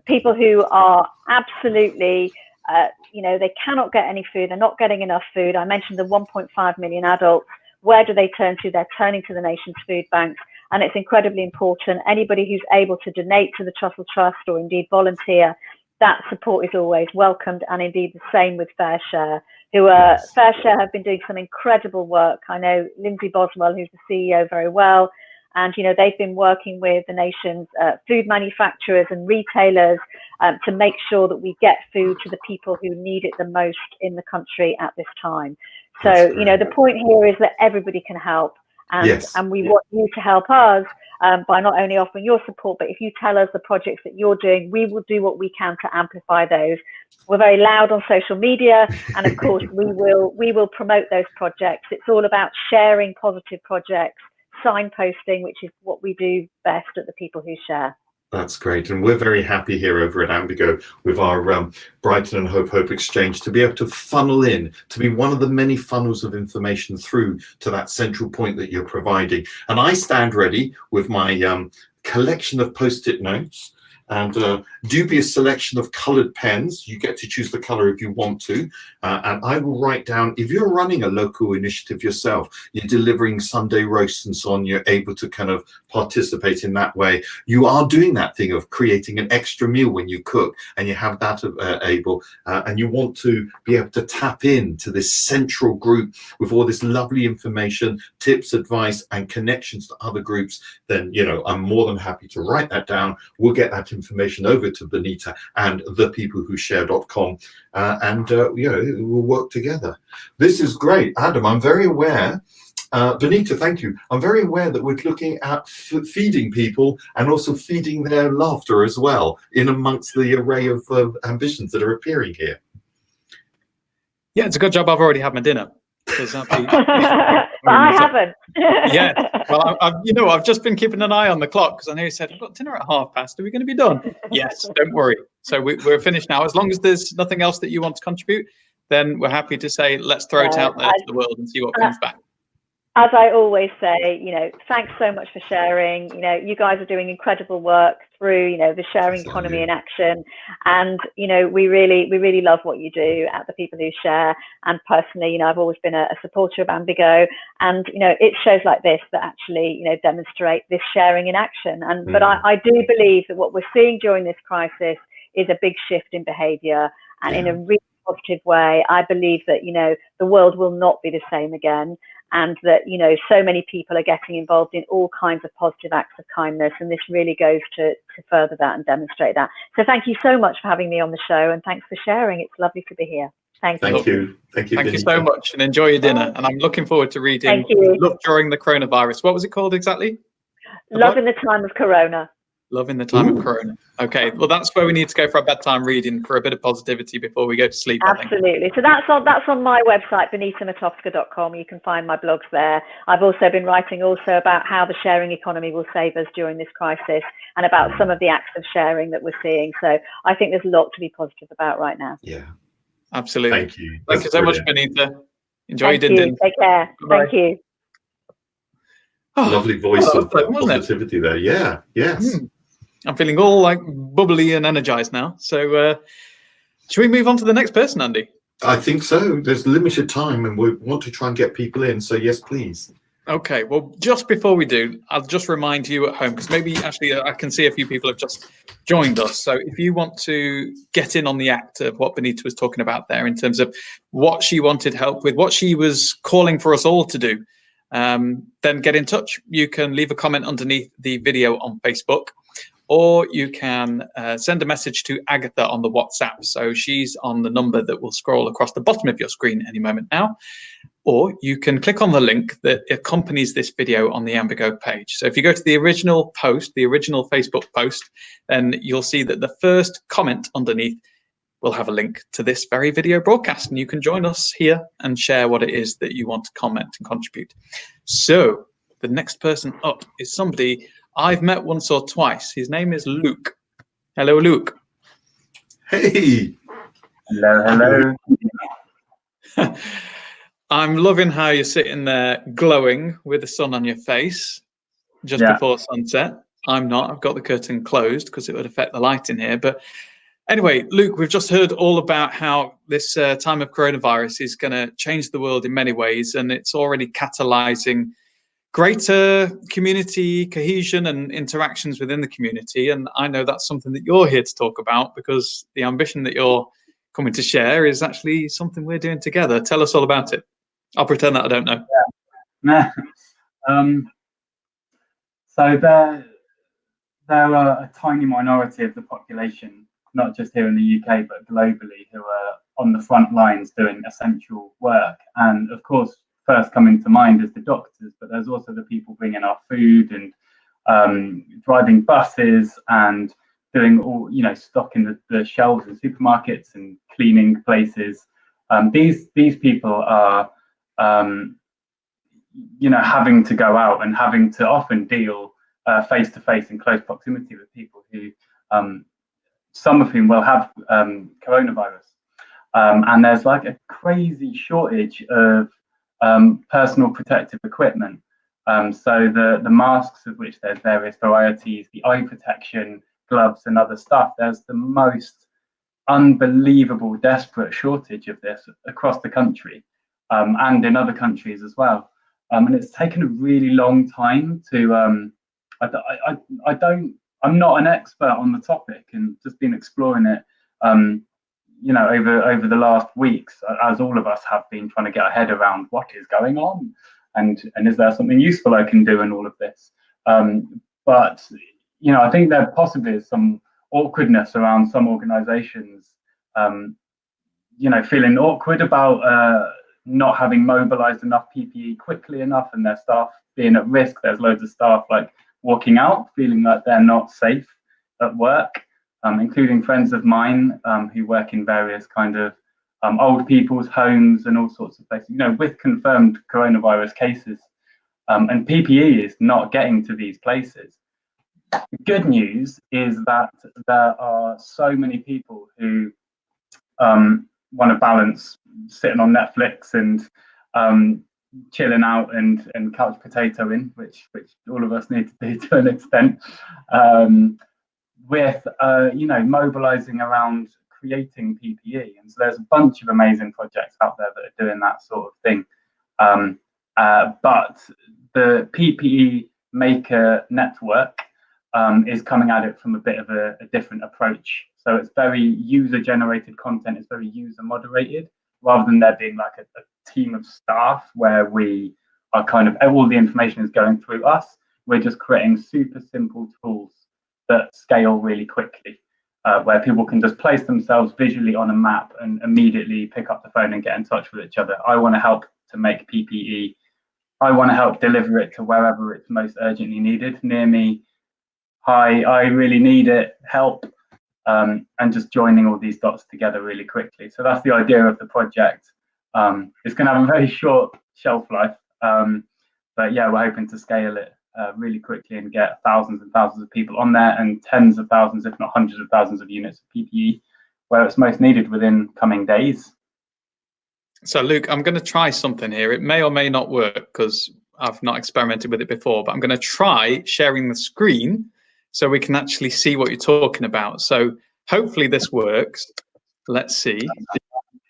people who are absolutely, they cannot get any food, they're not getting enough food. I mentioned the 1.5 million adults. Where do they turn to? They're turning to the nation's food banks. And it's incredibly important. Anybody who's able to donate to the Trussell Trust or indeed volunteer, that support is always welcomed. And indeed the same with Fair Share, Fair Share have been doing some incredible work. I know Lindsay Boswell, who's the CEO, very well. And, they've been working with the nation's food manufacturers and retailers to make sure that we get food to the people who need it the most in the country at this time. So, the point here is that everybody can help. And we want you to help us by not only offering your support, but if you tell us the projects that you're doing, we will do what we can to amplify those. We're very loud on social media, and of course we will promote those projects. It's all about sharing positive projects, signposting, which is what we do best at the People Who Share. That's great, and we're very happy here over at Ambigo with our Brighton and Hove Hope Exchange to be able to funnel in, to be one of the many funnels of information through to that central point that you're providing. And I stand ready with my collection of post-it notes and dubious selection of colored pens. You get to choose the color if you want to, and I will write down, if you're running a local initiative yourself, you're delivering Sunday roasts and so on, you're able to kind of participate in that way. You are doing that thing of creating an extra meal when you cook, and you have that able, and you want to be able to tap into this central group with all this lovely information, tips, advice, and connections to other groups, then, you know, I'm more than happy to write that down. We'll get that information over to Benita and thepeoplewhoshare.com, and you know, we'll work together. This is great. Adam, I'm very aware, Benita, thank you. I'm very aware that we're looking at feeding people and also feeding their laughter as well, in amongst the array of ambitions that are appearing here. Yeah, it's a good job I've already had my dinner. But I haven't. Yeah, well, I've just been keeping an eye on the clock, because I know you said, I've got dinner at past. Are we going to be done? Yes, don't worry. So we're finished now. As long as there's nothing else that you want to contribute, then we're happy to say, let's throw it out there to the world and see what comes back. As I always say, you know, thanks so much for sharing. You know, you guys are doing incredible work through, you know, the sharing economy in action. And, you know, we really love what you do at the People Who Share. And personally, you know, I've always been a supporter of Ambigo. And, you know, it's shows like this that actually, you know, demonstrate this sharing in action. And but I do believe that what we're seeing during this crisis is a big shift in behaviour, and in a really positive way. I believe that, you know, the world will not be the same again. And that, you know, so many people are getting involved in all kinds of positive acts of kindness, and this really goes to further that and demonstrate that. So thank you so much for having me on the show, and thanks for sharing. It's lovely to be here. Thank you. Thank you. Thank you so much, and enjoy your dinner. And I'm looking forward to reading Love During the Coronavirus. What was it called exactly? Love in the Time of Corona. Love in the Time of Corona. Okay, well, that's where we need to go for our bedtime reading, for a bit of positivity before we go to sleep. Absolutely. So that's on my website, benitamatofska.com. You can find my blogs there. I've also been writing also about how the sharing economy will save us during this crisis, and about some of the acts of sharing that we're seeing. So I think there's a lot to be positive about right now. Yeah, absolutely. Thank you. Thank you so much, Benita. Enjoy your dinner. Take care. Bye-bye. Thank you. Lovely voice of positivity there. Yeah. Yes. I'm feeling all like bubbly and energized now. So should we move on to the next person, Andy? I think so. There's limited time and we want to try and get people in. So yes, please. Okay. Well, just before we do, I'll just remind you at home, because maybe actually I can see a few people have just joined us. So if you want to get in on the act of what Benita was talking about there, in terms of what she wanted help with, what she was calling for us all to do, then get in touch. You can leave a comment underneath the video on Facebook, or you can send a message to Agatha on the WhatsApp. So she's on the number that will scroll across the bottom of your screen any moment now. Or you can click on the link that accompanies this video on the Ambigo page. So if you go to the original post, the original Facebook post, then you'll see that the first comment underneath will have a link to this very video broadcast, and you can join us here and share what it is that you want to comment and contribute. So the next person up is somebody I've met once or twice. His name is Luke. Hello, Luke. Hey. Hello. I'm loving how you're sitting there glowing with the sun on your face just before sunset. I'm not. I've got the curtain closed because it would affect the light in here. But anyway, Luke, we've just heard all about how this time of coronavirus is going to change the world in many ways, and it's already catalyzing greater community cohesion and interactions within the community. And I know that's something that you're here to talk about, because the ambition that you're coming to share is actually something we're doing together. Tell us all about it. I'll pretend that I don't know. So there are a tiny minority of the population, not just here in the UK, but globally, who are on the front lines doing essential work. And of course, first coming to mind is the doctors, but there's also the people bringing our food and driving buses and doing all, stocking the shelves in supermarkets and cleaning places. These people are, having to go out and having to often deal face to face in close proximity with people who, some of whom will have coronavirus. And there's like a crazy shortage of personal protective equipment. So the masks, of which there's various varieties, the eye protection, gloves and other stuff. There's the most unbelievable, desperate shortage of this across the country, and in other countries as well. And it's taken a really long time to. I'm not an expert on the topic, and just been exploring it. Over the last weeks, as all of us have been trying to get our head around what is going on, and is there something useful I can do in all of this. But I think there possibly is some awkwardness around some organisations, feeling awkward about not having mobilised enough PPE quickly enough, and their staff being at risk. There's loads of staff like walking out, feeling like they're not safe at work, including friends of mine who work in various kind of old people's homes and all sorts of places, with confirmed coronavirus cases. And PPE is not getting to these places. The good news is that there are so many people who want to balance sitting on Netflix and chilling out and couch potatoing, which all of us need to do to an extent, with mobilizing around creating PPE. And so there's a bunch of amazing projects out there that are doing that sort of thing. But the PPE Maker Network is coming at it from a bit of a different approach. So it's very user-generated content. It's very user-moderated, rather than there being like a team of staff where we are kind of, all the information is going through us. We're just creating super simple tools that scale really quickly, where people can just place themselves visually on a map and immediately pick up the phone and get in touch with each other. I want to help to make PPE. I want to help deliver it to wherever it's most urgently needed. Near me, hi, I really need it, help. And just joining all these dots together really quickly. So that's the idea of the project. It's going to have a very short shelf life, but yeah, we're hoping to scale it really quickly and get thousands and thousands of people on there, and tens of thousands, if not hundreds of thousands of units of PPE where it's most needed within coming days. So Luke, I'm going to try something here. It may or may not work because I've not experimented with it before, but I'm going to try sharing the screen so we can actually see what you're talking about. So hopefully this works. Let's see.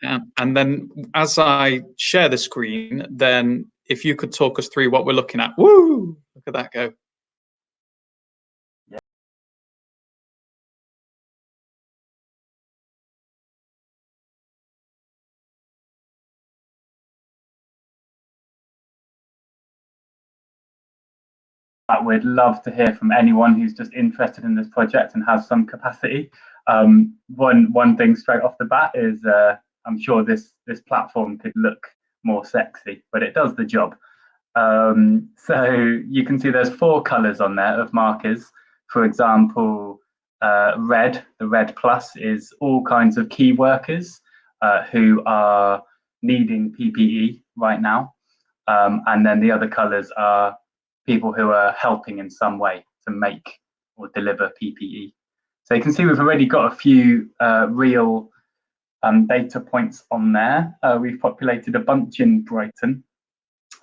And then as I share the screen, then if you could talk us through what we're looking at. Woo! Look at that go. We'd love to hear from anyone who's just interested in this project and has some capacity. One thing straight off the bat is I'm sure this platform could look more sexy, but it does the job. So you can see there's 4 colors on there of markers. For example, red, the red plus, is all kinds of key workers who are needing PPE right now. And then the other colors are people who are helping in some way to make or deliver PPE. So you can see we've already got a few real data points on there. We've populated a bunch in Brighton.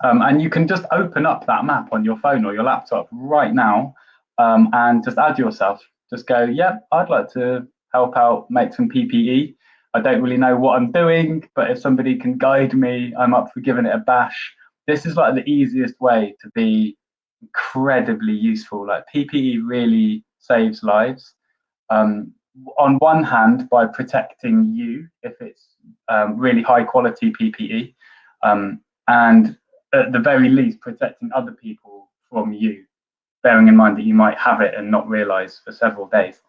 And you can just open up that map on your phone or your laptop right now and just add yourself. Just go, yeah, I'd like to help out, make some PPE. I don't really know what I'm doing, but if somebody can guide me, I'm up for giving it a bash. This is like the easiest way to be incredibly useful. Like PPE really saves lives. On one hand, by protecting you if it's really high quality PPE, and at the very least protecting other people from you, bearing in mind that you might have it and not realize for several days.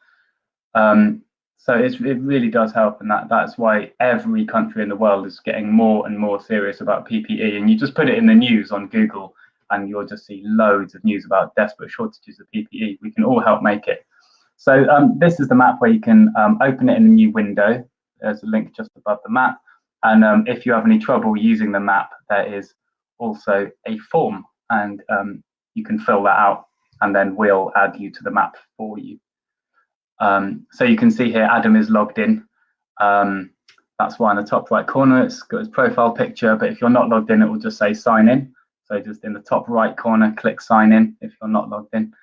So it really does help, and that's why every country in the world is getting more and more serious about PPE. And you just put it in the news on Google and you'll just see loads of news about desperate shortages of PPE. We can all help make it. So this is the map where you can open it in a new window. There's a link just above the map. And if you have any trouble using the map, there is also a form, and you can fill that out, and then we'll add you to the map for you. So you can see here, Adam is logged in. That's why in the top right corner, it's got his profile picture, but if you're not logged in, it will just say sign in. So just in the top right corner, click sign in if you're not logged in.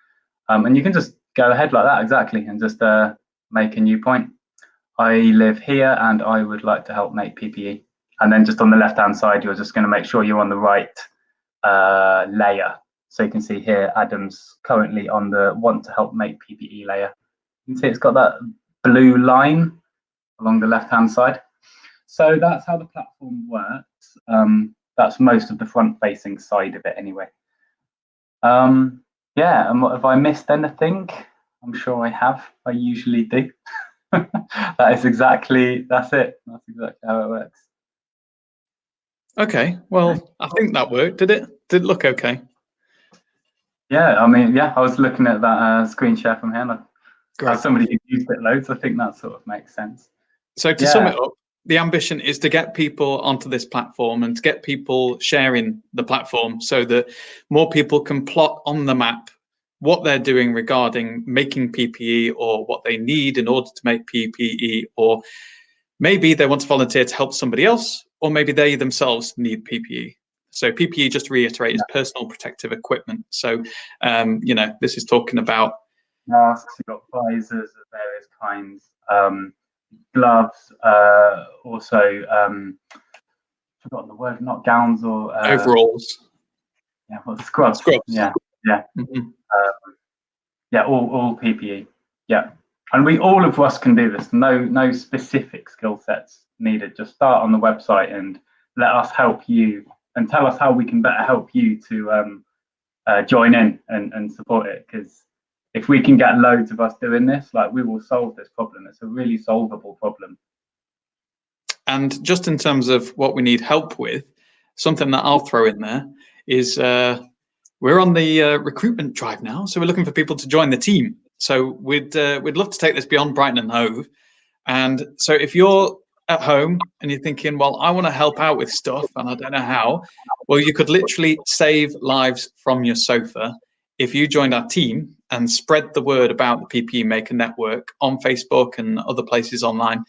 And you can just go ahead like that, exactly, and just make a new point. I live here and I would like to help make PPE. And then just on the left-hand side, you're just going to make sure you're on the right layer. So you can see here, Adam's currently on the want to help make PPE layer. You can see it's got that blue line along the left-hand side. So that's how the platform works. That's most of the front-facing side of it anyway. Yeah, and what, have I missed anything? I'm sure I have. I usually do. That's it. That's exactly how it works. Okay, well, I think that worked. Did it? Did it look okay? Yeah, I mean, yeah, I was looking at that screen share from here. Great. As somebody who's used it loads, I think that sort of makes sense. So to sum it up, the ambition is to get people onto this platform and to get people sharing the platform so that more people can plot on the map what they're doing regarding making PPE or what they need in order to make PPE, or maybe they want to volunteer to help somebody else, or maybe they themselves need PPE. So PPE, just to reiterate, is personal protective equipment. So, this is talking about masks, you've got visors of various kinds, gloves, also, forgotten the word, not gowns or overalls. Yeah, well, scrubs. Yeah. Mm-hmm. All PPE. Yeah, and all of us can do this. No specific skill sets needed. Just start on the website and let us help you, and tell us how we can better help you to join in and support it. Because if we can get loads of us doing this, like, we will solve this problem. It's a really solvable problem. And just in terms of what we need help with, something that I'll throw in there is we're on the recruitment drive now, so we're looking for people to join the team. So we'd love to take this beyond Brighton and Hove. And so if you're at home and you're thinking, well, I want to help out with stuff and I don't know how, well, you could literally save lives from your sofa if you joined our team and spread the word about the PPE Maker Network on Facebook and other places online,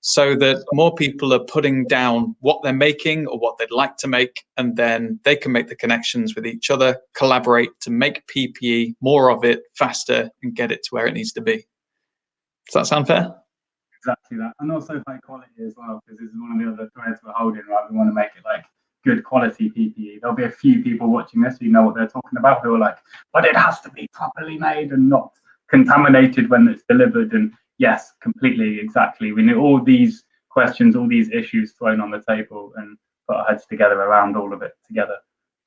so that more people are putting down what they're making or what they'd like to make, and then they can make the connections with each other, collaborate to make PPE, more of it, faster, and get it to where it needs to be. Does that sound fair? Exactly that. And also high quality as well, because this is one of the other threads we're holding, right? We want to make it like good quality PPE. There'll be a few people watching this who know what they're talking about, who are like, but it has to be properly made and not contaminated when it's delivered. And yes, completely, exactly. We need all these questions, all these issues thrown on the table, and put our heads together around all of it together.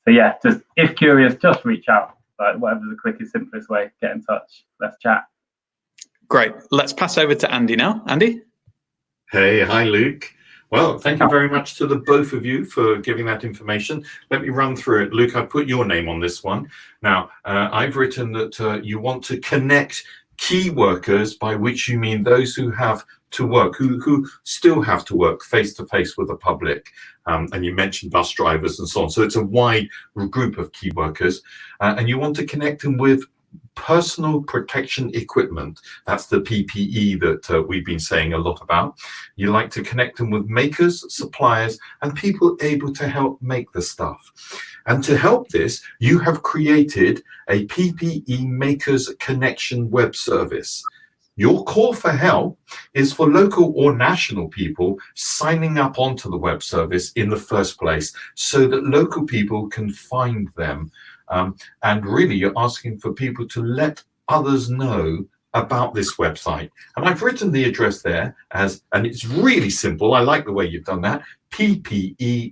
So yeah, just if curious, just reach out. Like, whatever's the quickest, simplest way, get in touch. Let's chat. Great. Let's pass over to Andy now. Andy? Hey, hi, Luke. Well, thank you very much to the both of you for giving that information. Let me run through it. Luke, I put your name on this one. Now, I've written that you want to connect key workers, by which you mean those who have to work, who still have to work face-to-face with the public. And you mentioned bus drivers and so on. So it's a wide group of key workers. And you want to connect them with personal protection equipment. That's the PPE that we've been saying a lot about. You like to connect them with makers, suppliers, and people able to help make the stuff. And to help this, you have created a PPE Makers Connection web service. Your call for help is for local or national people signing up onto the web service in the first place, so that local people can find them. And really, you're asking for people to let others know about this website. And I've written the address there as, and it's really simple, I like the way you've done that, ppemaker.net,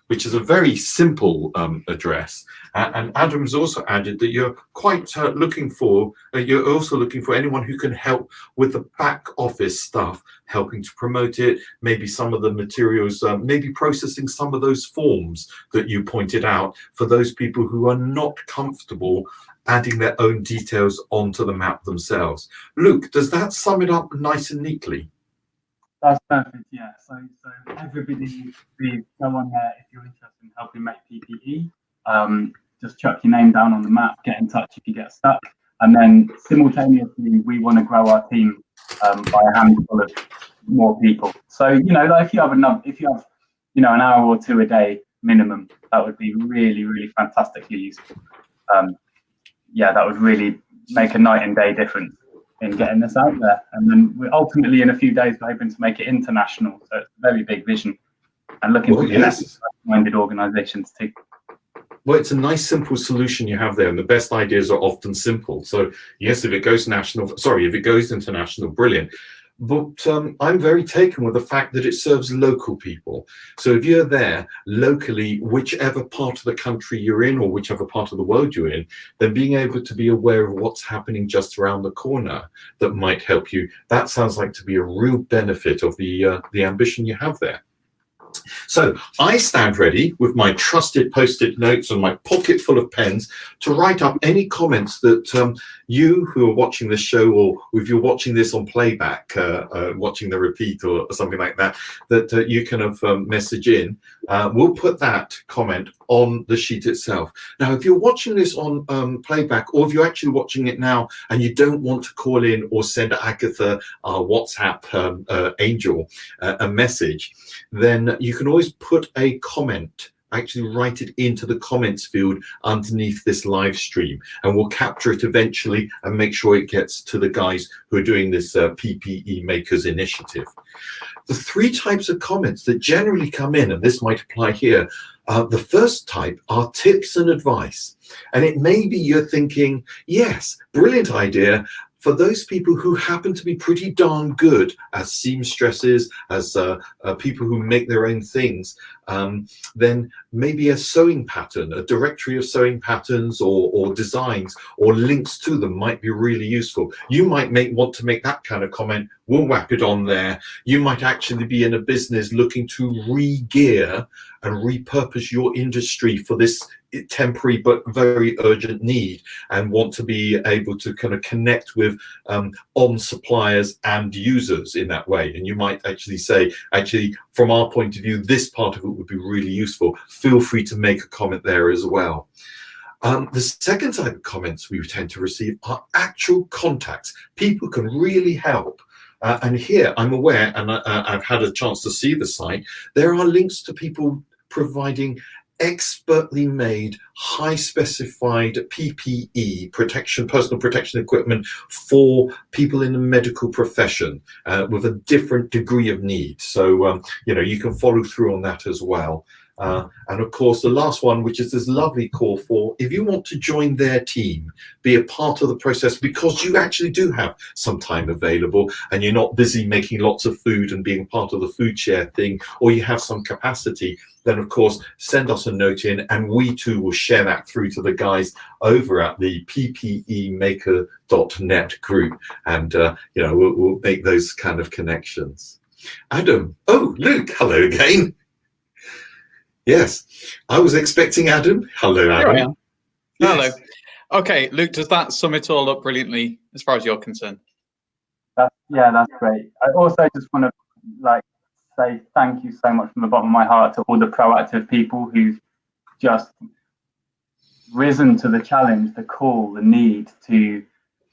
which is a very simple address. And Adam's also added that you're quite looking for anyone who can help with the back office stuff, helping to promote it, maybe some of the materials, maybe processing some of those forms that you pointed out for those people who are not comfortable adding their own details onto the map themselves. Luke, does that sum it up nice and neatly? That's perfect, yeah. So everybody, please go on there if you're interested in helping make PPE. Just chuck your name down on the map, get in touch if you get stuck. And then simultaneously, we want to grow our team by a handful of more people. So, like if you have an hour or two a day minimum, that would be really, really fantastically useful. yeah, that would really make a night and day difference in getting this out there. And then we ultimately, in a few days, we're hoping to make it international. So it's a very big vision, and looking to connect with like-minded organisations too. Well, it's a nice, simple solution you have there, and the best ideas are often simple. So yes, if it goes international, brilliant. But I'm very taken with the fact that it serves local people. So if you're there locally, whichever part of the country you're in or whichever part of the world you're in, then being able to be aware of what's happening just around the corner that might help you, that sounds like to be a real benefit of the ambition you have there. So I stand ready with my trusted post-it notes and my pocket full of pens to write up any comments that you who are watching this show, or if you're watching this on playback, watching the repeat or something like that, that you can have message in. We'll put that comment on the sheet itself. Now, if you're watching this on playback, or if you're actually watching it now and you don't want to call in or send Agatha, our WhatsApp angel, a message, then you can always put a comment, actually write it into the comments field underneath this live stream, and we'll capture it eventually and make sure it gets to the guys who are doing this PPE Makers initiative. The three types of comments that generally come in, and this might apply here, the first type are tips and advice. And it may be you're thinking, yes, brilliant idea, for those people who happen to be pretty darn good as seamstresses, as people who make their own things, then maybe a sewing pattern, a directory of sewing patterns or designs or links to them might be really useful. You might want to make that kind of comment. We'll whap it on there. You might actually be in a business looking to re-gear and repurpose your industry for this temporary but very urgent need, and want to be able to kind of connect with on suppliers and users in that way. And you might actually say, actually, from our point of view, this part of it would be really useful. Feel free to make a comment there as well. The second type of comments we tend to receive are actual contacts. People can really help. And here I'm aware, and I've had a chance to see the site, there are links to people providing expertly made, high specified PPE protection, personal protection equipment for people in the medical profession with a different degree of need. So, you know, you can follow through on that as well. And of course, the last one, which is this lovely call for, if you want to join their team, be a part of the process because you actually do have some time available and you're not busy making lots of food and being part of the food share thing, or you have some capacity, then of course, send us a note in and we too will share that through to the guys over at the ppemaker.net group. And, you know, we'll make those kind of connections. Adam, oh, Luke, hello again. Yes, I was expecting Adam. Hello, Adam. Here I am. Yes. Hello. Okay, Luke, does that sum it all up brilliantly as far as you're concerned? Yeah, that's great. I also just want to say thank you so much from the bottom of my heart to all the proactive people who've just risen to the challenge, the call, the need to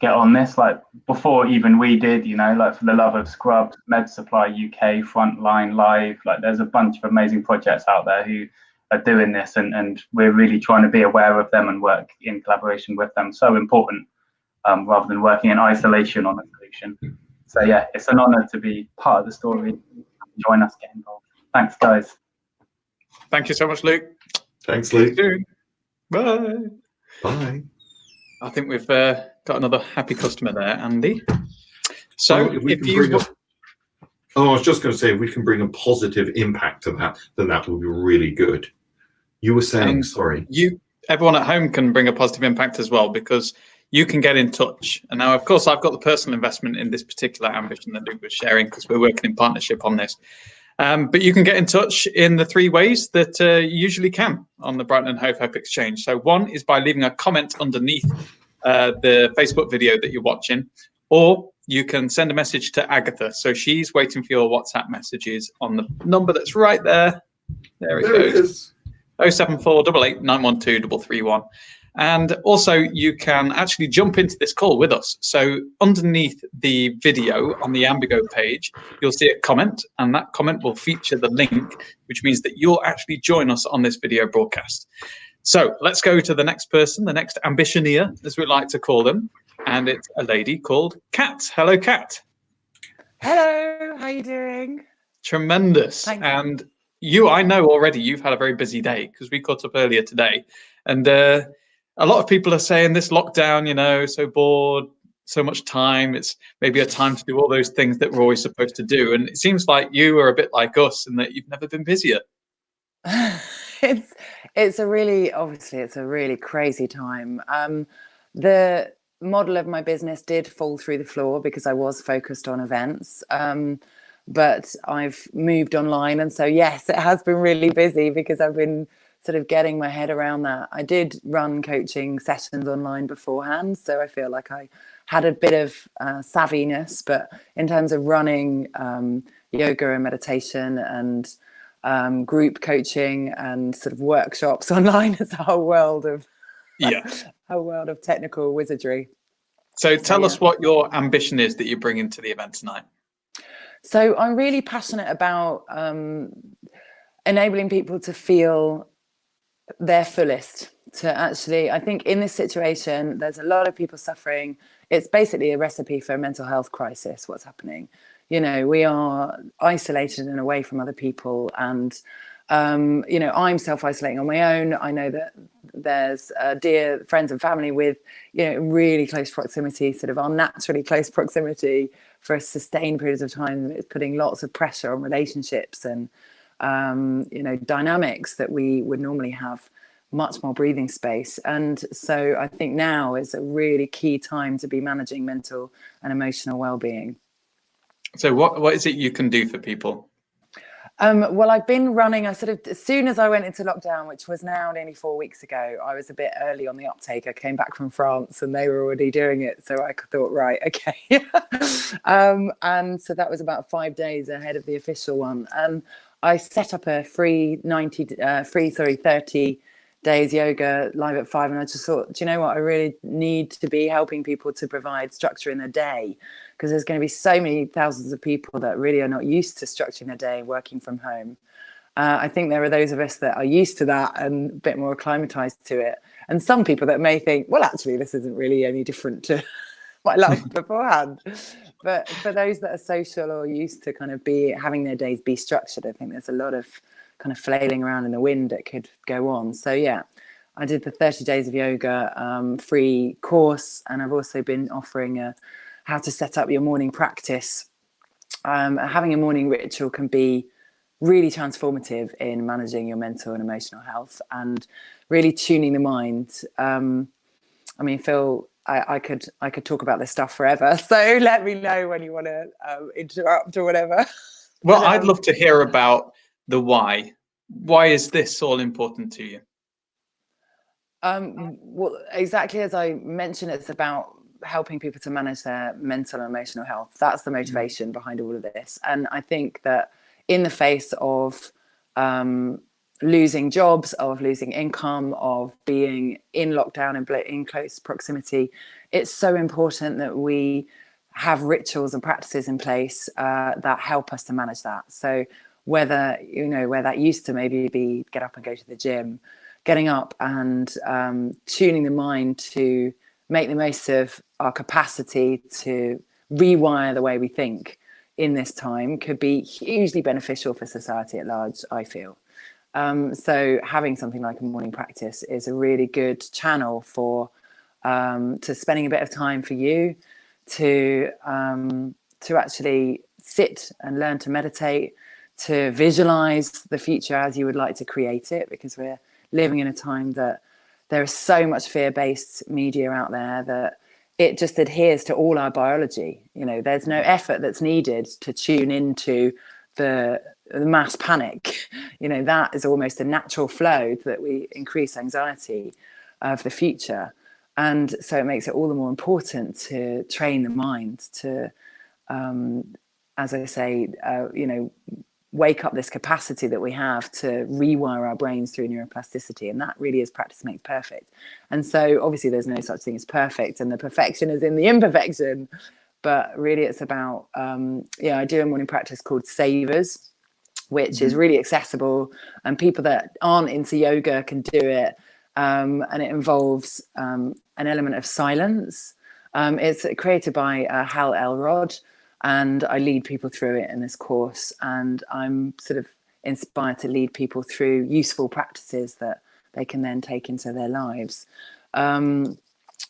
get on this, like before even we did, you know, like For the Love of Scrubs, Med Supply UK, Frontline Live, like there's a bunch of amazing projects out there who are doing this, and we're really trying to be aware of them and work in collaboration with them. So important, rather than working in isolation on a solution. So yeah, it's an honor to be part of the story. Join us, get involved. Thanks, guys. Thank you so much, Luke. Thanks, Luke. Bye. Bye. I think we've got another happy customer there, Andy. So I was just going to say, if we can bring a positive impact to that, then that will be really good. You were saying, sorry. Everyone at home can bring a positive impact as well, because you can get in touch. And now, of course, I've got the personal investment in this particular ambition that Luke was sharing, because we're working in partnership on this. But you can get in touch in the three ways that you usually can on the Brighton Hove Hope Exchange. So one is by leaving a comment underneath the Facebook video that you're watching, or you can send a message to Agatha. So she's waiting for your WhatsApp messages on the number that's right there. There it goes. 07488 912 331. And also you can actually jump into this call with us. So underneath the video on the Ambi-go page, you'll see a comment, and that comment will feature the link, which means that you'll actually join us on this video broadcast. So let's go to the next person, the next ambitioneer, as we like to call them. And it's a lady called Kat. Hello, Kat. Hello, how are you doing? Tremendous. Thanks. And I know already you've had a very busy day because we caught up earlier today. And a lot of people are saying this lockdown, so bored, so much time. It's maybe a time to do all those things that we're always supposed to do. And it seems like you are a bit like us in that you've never been busier. It's a really crazy time. The model of my business did fall through the floor because I was focused on events. But I've moved online, and so yes, it has been really busy because I've been sort of getting my head around that. I did run coaching sessions online beforehand, so I feel like I had a bit of savviness, but in terms of running yoga and meditation and group coaching and sort of workshops online, it's a whole world of technical wizardry. So tell us what your ambition is that you bring into the event tonight. So I'm really passionate about enabling people to feel their fullest, to actually, I think in this situation, there's a lot of people suffering. It's basically a recipe for a mental health crisis, what's happening. We are isolated and away from other people. And, I'm self-isolating on my own. I know that there's dear friends and family with, really close proximity, sort of unnaturally close proximity for a sustained period of time. It's putting lots of pressure on relationships and, dynamics that we would normally have much more breathing space. And so I think now is a really key time to be managing mental and emotional well-being. So what is it you can do for people? Well, I've been running, as soon as I went into lockdown, which was now nearly 4 weeks ago, I was a bit early on the uptake. I came back from France and they were already doing it. So I30 right, okay. And so that was about 5 days ahead of the official one. And I set up a free 30 days yoga live at 5. And I just thought, do you know what? I really need to be helping people to provide structure in their day, because there's going to be so many thousands of people that really are not used to structuring their day working from home. I think there are those of us that are used to that and a bit more acclimatized to it. And some people that may think, well, actually, this isn't really any different to my life beforehand. But for those that are social or used to kind of having their days be structured, I think there's a lot of kind of flailing around in the wind that could go on. So yeah, I did the 30 days of yoga free course, and I've also been offering how to set up your morning practice. Having a morning ritual can be really transformative in managing your mental and emotional health and really tuning the mind. Phil, I could talk about this stuff forever, so let me know when you want to interrupt or whatever. Well, I'd love to hear about the why. Why is this all important to you? Well, exactly as I mentioned, it's about helping people to manage their mental and emotional health. That's the motivation behind all of this. And I think that in the face of losing jobs, of losing income, of being in lockdown and in close proximity, it's so important that we have rituals and practices in place that help us to manage that. So whether, where that used to maybe be get up and go to the gym, getting up and tuning the mind to make the most of our capacity to rewire the way we think in this time could be hugely beneficial for society at large, I feel. So having something like a morning practice is a really good channel for to spending a bit of time for you to actually sit and learn to meditate, to visualize the future as you would like to create it, because we're living in a time that there is so much fear-based media out there that it just adheres to all our biology. There's no effort that's needed to tune into the mass panic. That is almost a natural flow that we increase anxiety of the future. And so it makes it all the more important to train the mind to, as I say, wake up this capacity that we have to rewire our brains through neuroplasticity. And that really is practice makes perfect. And so obviously there's no such thing as perfect, and the perfection is in the imperfection. But really it's about, I do a morning practice called Savers, which is really accessible, and people that aren't into yoga can do it. and it involves an element of silence. It's created by Hal Elrod, and I lead people through it in this course, and I'm sort of inspired to lead people through useful practices that they can then take into their lives.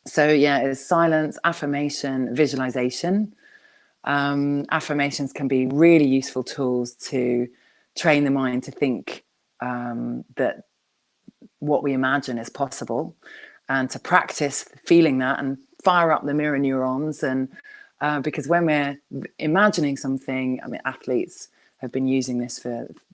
So yeah, it's silence, affirmation, visualization. Affirmations can be really useful tools to train the mind to think that what we imagine is possible, and to practice feeling that and fire up the mirror neurons. And because when we're imagining something, I mean, athletes have been using this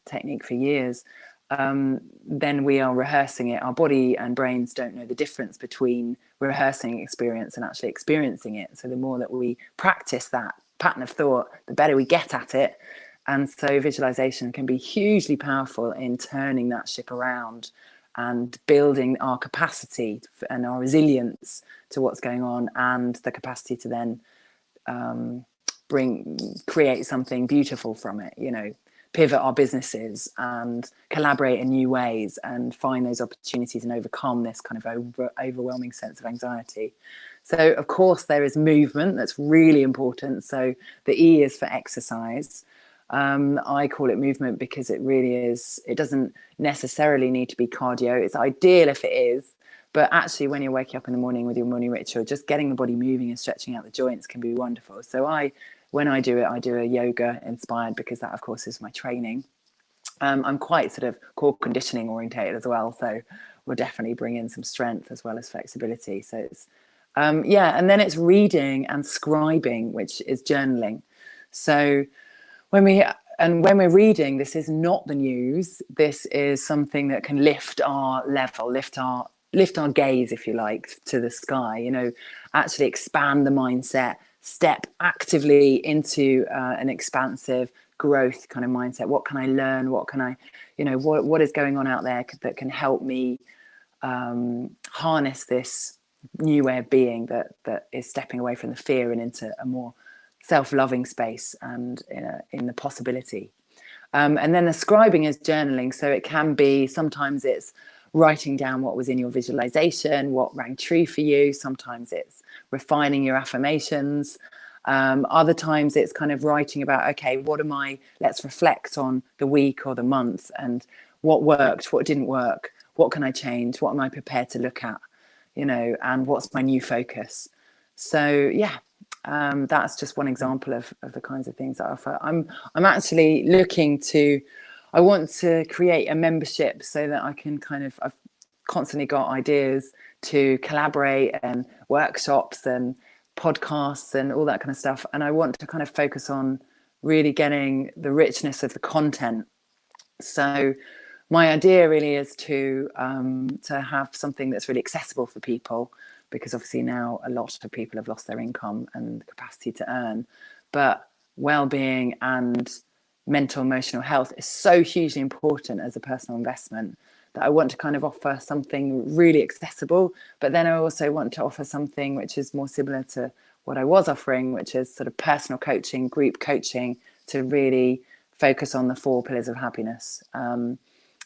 technique for years, then we are rehearsing it. Our body and brains don't know the difference between rehearsing experience and actually experiencing it. So the more that we practice that pattern of thought, the better we get at it. And so visualization can be hugely powerful in turning that ship around and building our capacity and our resilience to what's going on, and the capacity to then create something beautiful from it, you know, pivot our businesses and collaborate in new ways and find those opportunities and overcome this kind of overwhelming sense of anxiety. So of course there is movement that's really important. So the E is for exercise. I call it movement because it really is, it doesn't necessarily need to be cardio. It's ideal if it is, but actually when you're waking up in the morning with your morning ritual, just getting the body moving and stretching out the joints can be wonderful. So when I do it, I do a yoga inspired, because that of course is my training. I'm quite sort of core conditioning orientated as well, so we'll definitely bring in some strength as well as flexibility. So it's yeah, and then it's reading and scribing, which is journaling. So when we're reading, this is not the news. This is something that can lift our level, lift our gaze, if you like, to the sky, you know, actually expand the mindset, step actively into an expansive growth kind of mindset. What can I learn? What can I, you know, what is going on out there that can help me harness this new way of being that is stepping away from the fear and into a more self-loving space and in the possibility. And then the scribing is journaling. So it can be, sometimes it's writing down what was in your visualization, what rang true for you. Sometimes it's refining your affirmations. Other times it's kind of writing about, okay, let's reflect on the week or the month and what worked, what didn't work, what can I change, what am I prepared to look at, you know, and what's my new focus. So yeah, that's just one example of the kinds of things that I offer. I'm actually I want to create a membership so that I can I've constantly got ideas to collaborate and workshops and podcasts and all that kind of stuff. And I want to kind of focus on really getting the richness of the content. So my idea really is to have something that's really accessible for people, because obviously now a lot of people have lost their income and the capacity to earn. But well-being and mental emotional health is so hugely important as a personal investment that I want to kind of offer something really accessible. But then I also want to offer something which is more similar to what I was offering, which is sort of personal coaching, group coaching, to really focus on the 4 pillars of happiness,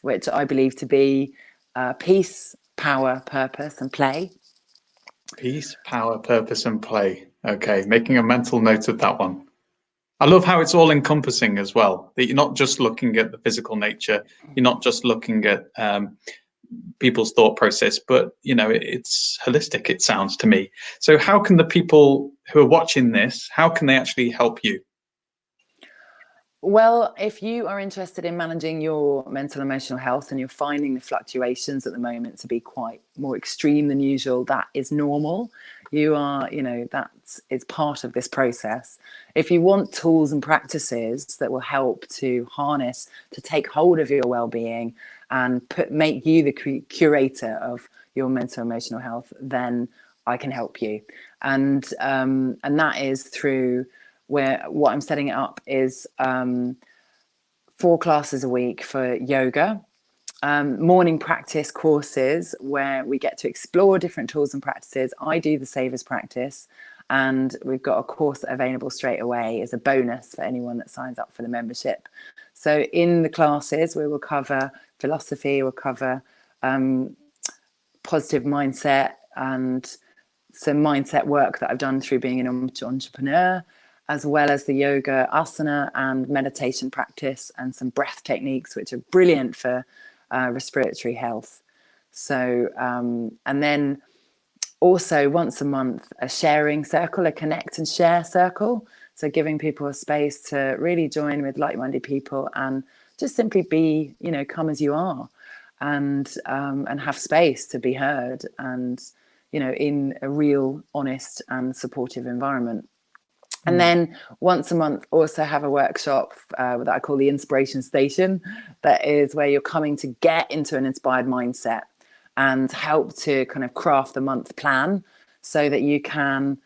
which I believe to be peace, power, purpose, and play. Peace, power, purpose, and play. Okay, making a mental note of that one. I love how it's all encompassing as well, that you're not just looking at the physical nature, you're not just looking at people's thought process, but, you know, it's holistic, it sounds to me. So how can the people who are watching this, how can they actually help you? Well, if you are interested in managing your mental and emotional health and you're finding the fluctuations at the moment to be quite more extreme than usual, that is normal. You are, you know, it's part of this process. If you want tools and practices that will help to harness, to take hold of your well-being and make you the curator of your mental and emotional health, then I can help you. And that is through what I'm setting it up is 4 classes a week for yoga, morning practice courses where we get to explore different tools and practices. I do the Savers practice, and we've got a course available straight away as a bonus for anyone that signs up for the membership. So in the classes, we will cover philosophy, we'll cover positive mindset and some mindset work that I've done through being an entrepreneur, as well as the yoga, asana and meditation practice, and some breath techniques, which are brilliant for respiratory health. So, and then also once a month, a sharing circle, a connect and share circle. So giving people a space to really join with like-minded people and just simply be, you know, come as you are, and have space to be heard, and, you know, in a real, honest and supportive environment. And then once a month, also have a workshop that I call the Inspiration Station. That is where you're coming to get into an inspired mindset and help to kind of craft the month plan so that you can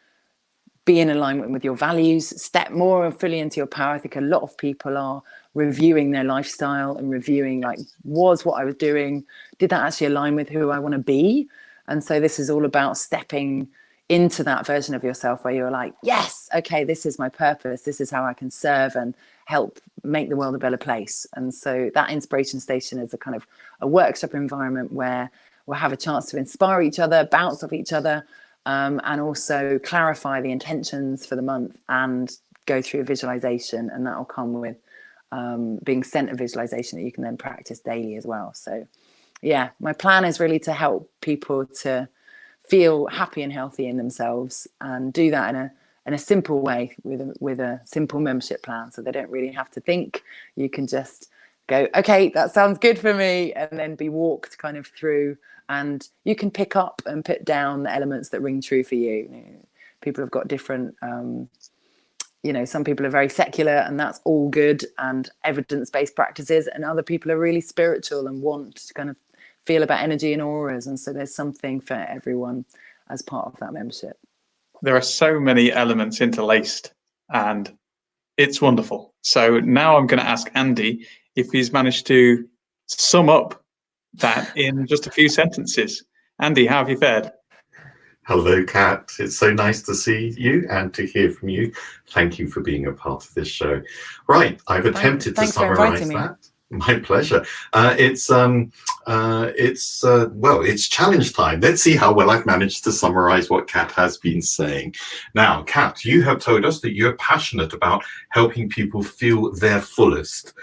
be in alignment with your values, step more fully into your power. I think a lot of people are reviewing their lifestyle and reviewing, like, was what I was doing, did that actually align with who I want to be? And so this is all about stepping into that version of yourself where you're like, yes, okay, this is my purpose, this is how I can serve and help make the world a better place. And so that Inspiration Station is a kind of a workshop environment where we'll have a chance to inspire each other, bounce off each other, and also clarify the intentions for the month and go through a visualization. And that will come with being sent a visualization that you can then practice daily as well. So yeah, my plan is really to help people to feel happy and healthy in themselves, and do that in a simple way with a simple membership plan, so they don't really have to think. You can just go, okay, that sounds good for me, and then be walked kind of through, and you can pick up and put down the elements that ring true for you. People have got different some people are very secular, and that's all good and evidence-based practices, and other people are really spiritual and want to kind of feel about energy and auras. And so there's something for everyone as part of that membership. There are so many elements interlaced, and it's wonderful. So now I'm going to ask Andy if he's managed to sum up that in just a few sentences. Andy, how have you fared? Hello, Kat. It's so nice to see you and to hear from you. Thank you for being a part of this show. Right, I've attempted to summarize that. My pleasure. It's challenge time. Let's see how well I've managed to summarize what Kat has been saying. Now, Kat, you have told us that you're passionate about helping people feel their fullest,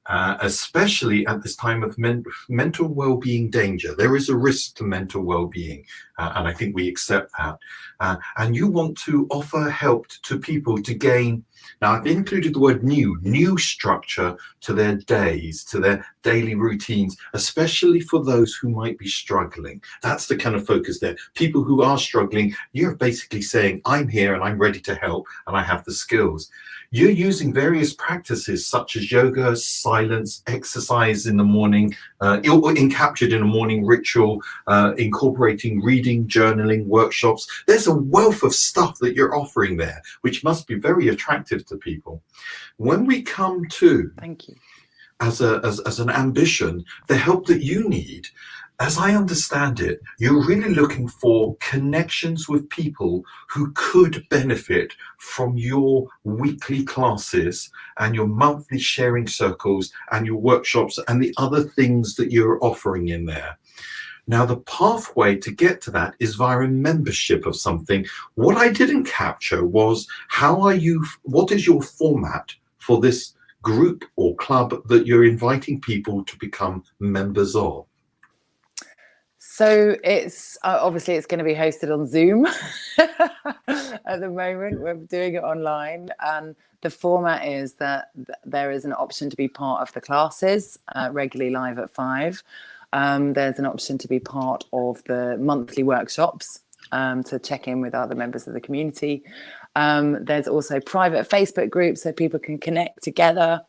especially at this time of mental well-being danger. There is a risk to mental well-being, and I think we accept that. And you want to offer help to people to gain, now I've included the word new structure to their days, to their daily routines, especially for those who might be struggling. That's the kind of focus there. People who are struggling, you're basically saying, I'm here and I'm ready to help and I have the skills. You're using various practices such as yoga, silence, exercise in the morning, captured in a morning ritual, incorporating reading, journaling, workshops. There's a wealth of stuff that you're offering there, which must be very attractive to people. When we come to, thank you, as an ambition, the help that you need, as I understand it, you're really looking for connections with people who could benefit from your weekly classes and your monthly sharing circles and your workshops and the other things that you're offering in there. Now, the pathway to get to that is via a membership of something. What I didn't capture was what is your format for this group or club that you're inviting people to become members of? So it's obviously it's going to be hosted on Zoom at the moment. We're doing it online, and the format is that there is an option to be part of the classes regularly live at 5. There's an option to be part of the monthly workshops to check in with other members of the community. There's also private Facebook groups so people can connect together.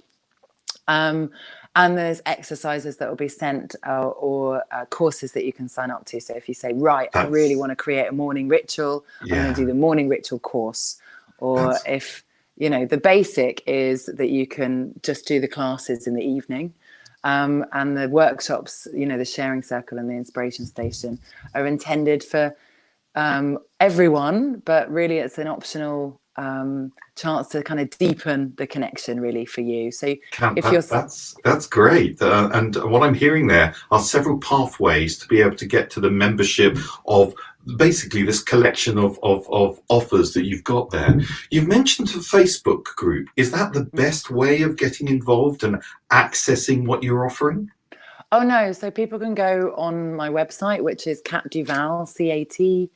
And there's exercises that will be sent or courses that you can sign up to. So if you say, right, I really want to create a morning ritual, I'm going to do the morning ritual course. Or if, the basic is that you can just do the classes in the evening. And the workshops, the sharing circle and the Inspiration Station are intended for everyone, but really it's an optional chance to kind of deepen the connection really for you. So Kat, if you're that's great. And what I'm hearing there are several pathways to be able to get to the membership of basically this collection of offers that you've got there. You've mentioned a Facebook group. Is that the best way of getting involved and accessing what you're offering? Oh no, so people can go on my website, which is Kat Duval, CATDUVAL.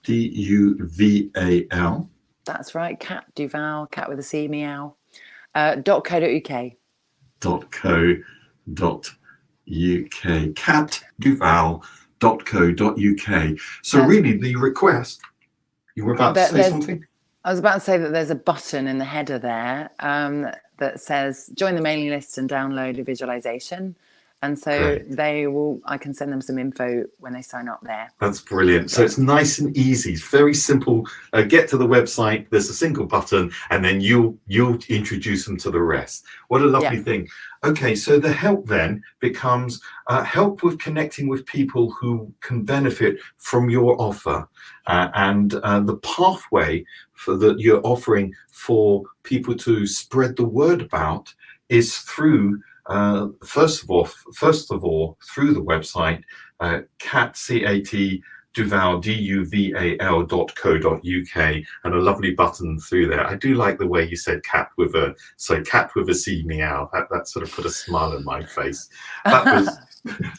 DUVAL. That's right, Kat Duval, cat with a C, meow. .co.uk. .co.uk. catduval.co.uk. So really, the request. You were about to say something. I was about to say that there's a button in the header there that says join the mailing list and download a visualization. And so I can send them some info when they sign up there. That's brilliant. So it's nice and easy. It's very simple. Get to the website. There's a single button, and then you'll introduce them to the rest. What a lovely thing. Okay, so the help then becomes help with connecting with people who can benefit from your offer, and the pathway that you're offering for people to spread the word about is through. First of all, through the website, catduval.co.uk, and a lovely button through there. I do like the way you said cat with a C, meow. That sort of put a smile on my face. That was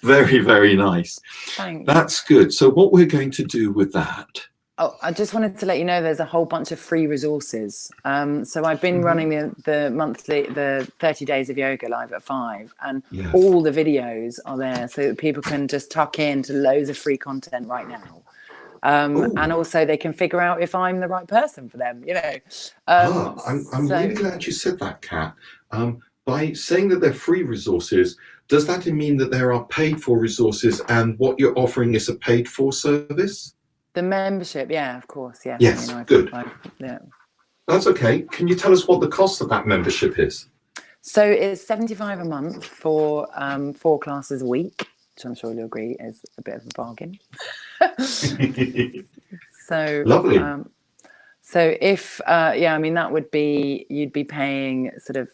very, very nice. Thanks. That's good. So what we're going to do with that. Oh, I just wanted to let you know there's a whole bunch of free resources. So I've been running the 30 days of yoga live at 5, and all the videos are there so that people can just tuck into loads of free content right now. And also they can figure out if I'm the right person for them, you know. I'm really glad you said that, Kat. By saying that they're free resources, does that mean that there are paid for resources and what you're offering is a paid for service? The membership, yeah, of course, yeah. Yes, good. Yeah. That's okay. Can you tell us what the cost of that membership is? So it's $75 a month for 4 classes a week, which I'm sure you'll agree is a bit of a bargain. So lovely. So if I mean that would be, you'd be paying sort of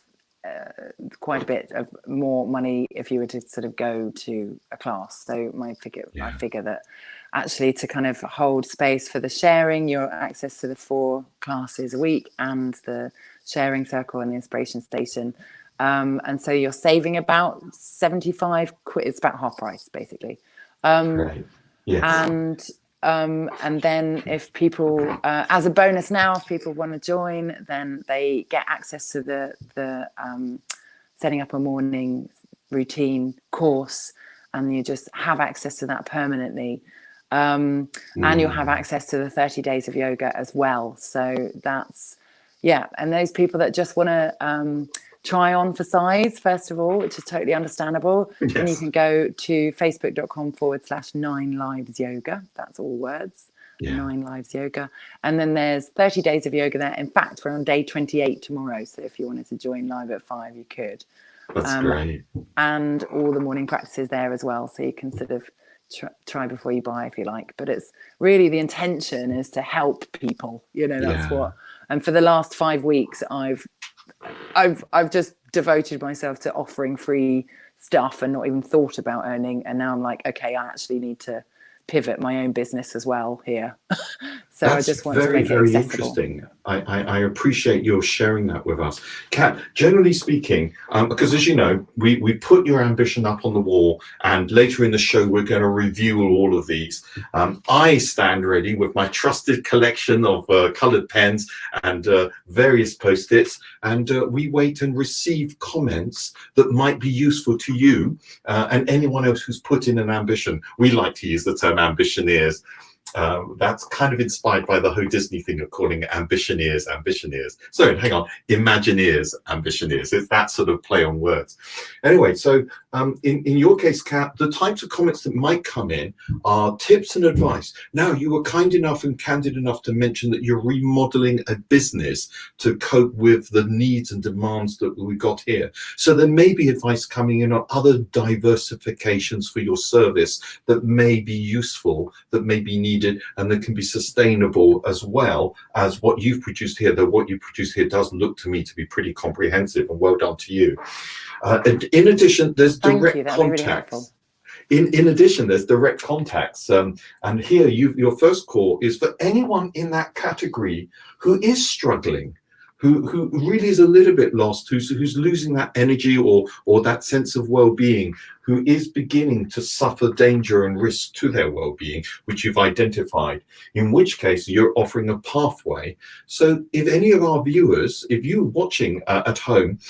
quite a bit of more money if you were to sort of go to a class. So I figure that actually to kind of hold space for the sharing, your access to the 4 classes a week and the sharing circle and the inspiration station. And so you're saving about 75 quid. It's about half price basically. Right. Yes. And then if people, as a bonus now, if people want to join, then they get access to the setting up a morning routine course, and you just have access to that permanently. And you'll have access to the 30 days of yoga as well. So that's, and those people that just want to try on for size, first of all, which is totally understandable. Yes. And you can go to facebook.com/9livesyoga. That's all words. 9 Lives Yoga. And then there's 30 days of yoga there. In fact, we're on day 28 tomorrow. So if you wanted to join live at 5, you could. That's great. And all the morning practices there as well. So you can sort of try before you buy if you like. But it's really, the intention is to help people. You know, that's what. And for the last 5 weeks, I've just devoted myself to offering free stuff and not even thought about earning. And now I'm like, okay, I actually need to pivot my own business as well here. So that's I just want to make it accessible. Interesting. I appreciate your sharing that with us. Kat, generally speaking, because as you know, we put your ambition up on the wall, and later in the show, we're going to review all of these. I stand ready with my trusted collection of coloured pens and various Post-its, and we wait and receive comments that might be useful to you and anyone else who's put in an ambition. We like to use the term ambitioneers. That's kind of inspired by the whole Disney thing of calling it ambitioneers. So hang on, Imagineers, ambitioneers. It's that sort of play on words. Anyway, so in your case, Kat, the types of comments that might come in are tips and advice. Now, you were kind enough and candid enough to mention that you're remodeling a business to cope with the needs and demands that we got here. So there may be advice coming in on other diversifications for your service that may be useful, that may be needed needed and that can be sustainable, as well as what you've produced here. Though what you produced here does look to me to be pretty comprehensive, and well done to you. And in addition, there's direct contacts. In addition, there's direct contacts, and here your first call is for anyone in that category who is struggling, who really is a little bit lost, who's losing that energy or that sense of well-being, who is beginning to suffer danger and risk to their well-being, which you've identified, in which case you're offering a pathway. So if any of our viewers, if you're watching at home,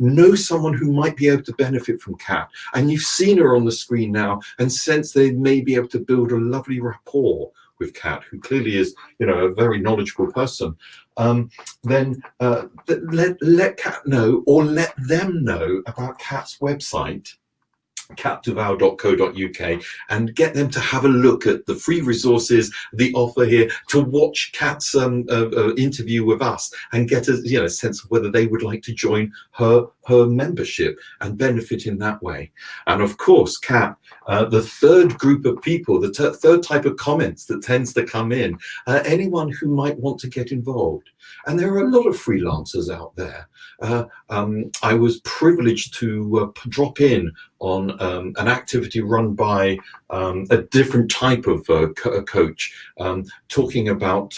know someone who might be able to benefit from Kat, and you've seen her on the screen now and sense they may be able to build a lovely rapport with Kat, who clearly is, a very knowledgeable person, then let Kat know, or let them know about Kat's website, katduval.co.uk, and get them to have a look at the free resources, the offer here, to watch Kat's interview with us, and get a sense of whether they would like to join her membership and benefit in that way. And of course, Kat, the third group of people, the third type of comments that tends to come in, anyone who might want to get involved. And there are a lot of freelancers out there. I was privileged to drop in on an activity run by a different type of coach, talking about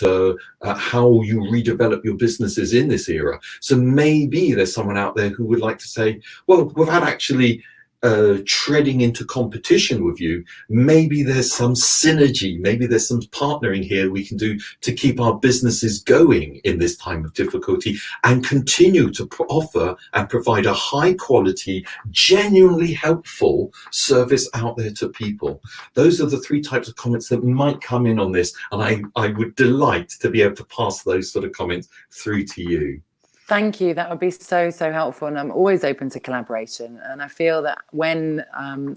how you redevelop your businesses in this era. So maybe there's someone out there who would like to say, well, without actually treading into competition with you, maybe there's some synergy, maybe there's some partnering here we can do to keep our businesses going in this time of difficulty, and continue to offer and provide a high quality, genuinely helpful service out there to people. Those are the three types of comments that might come in on this, and I would delight to be able to pass those sort of comments through to you. Thank you. That would be so helpful, and I'm always open to collaboration. And I feel that when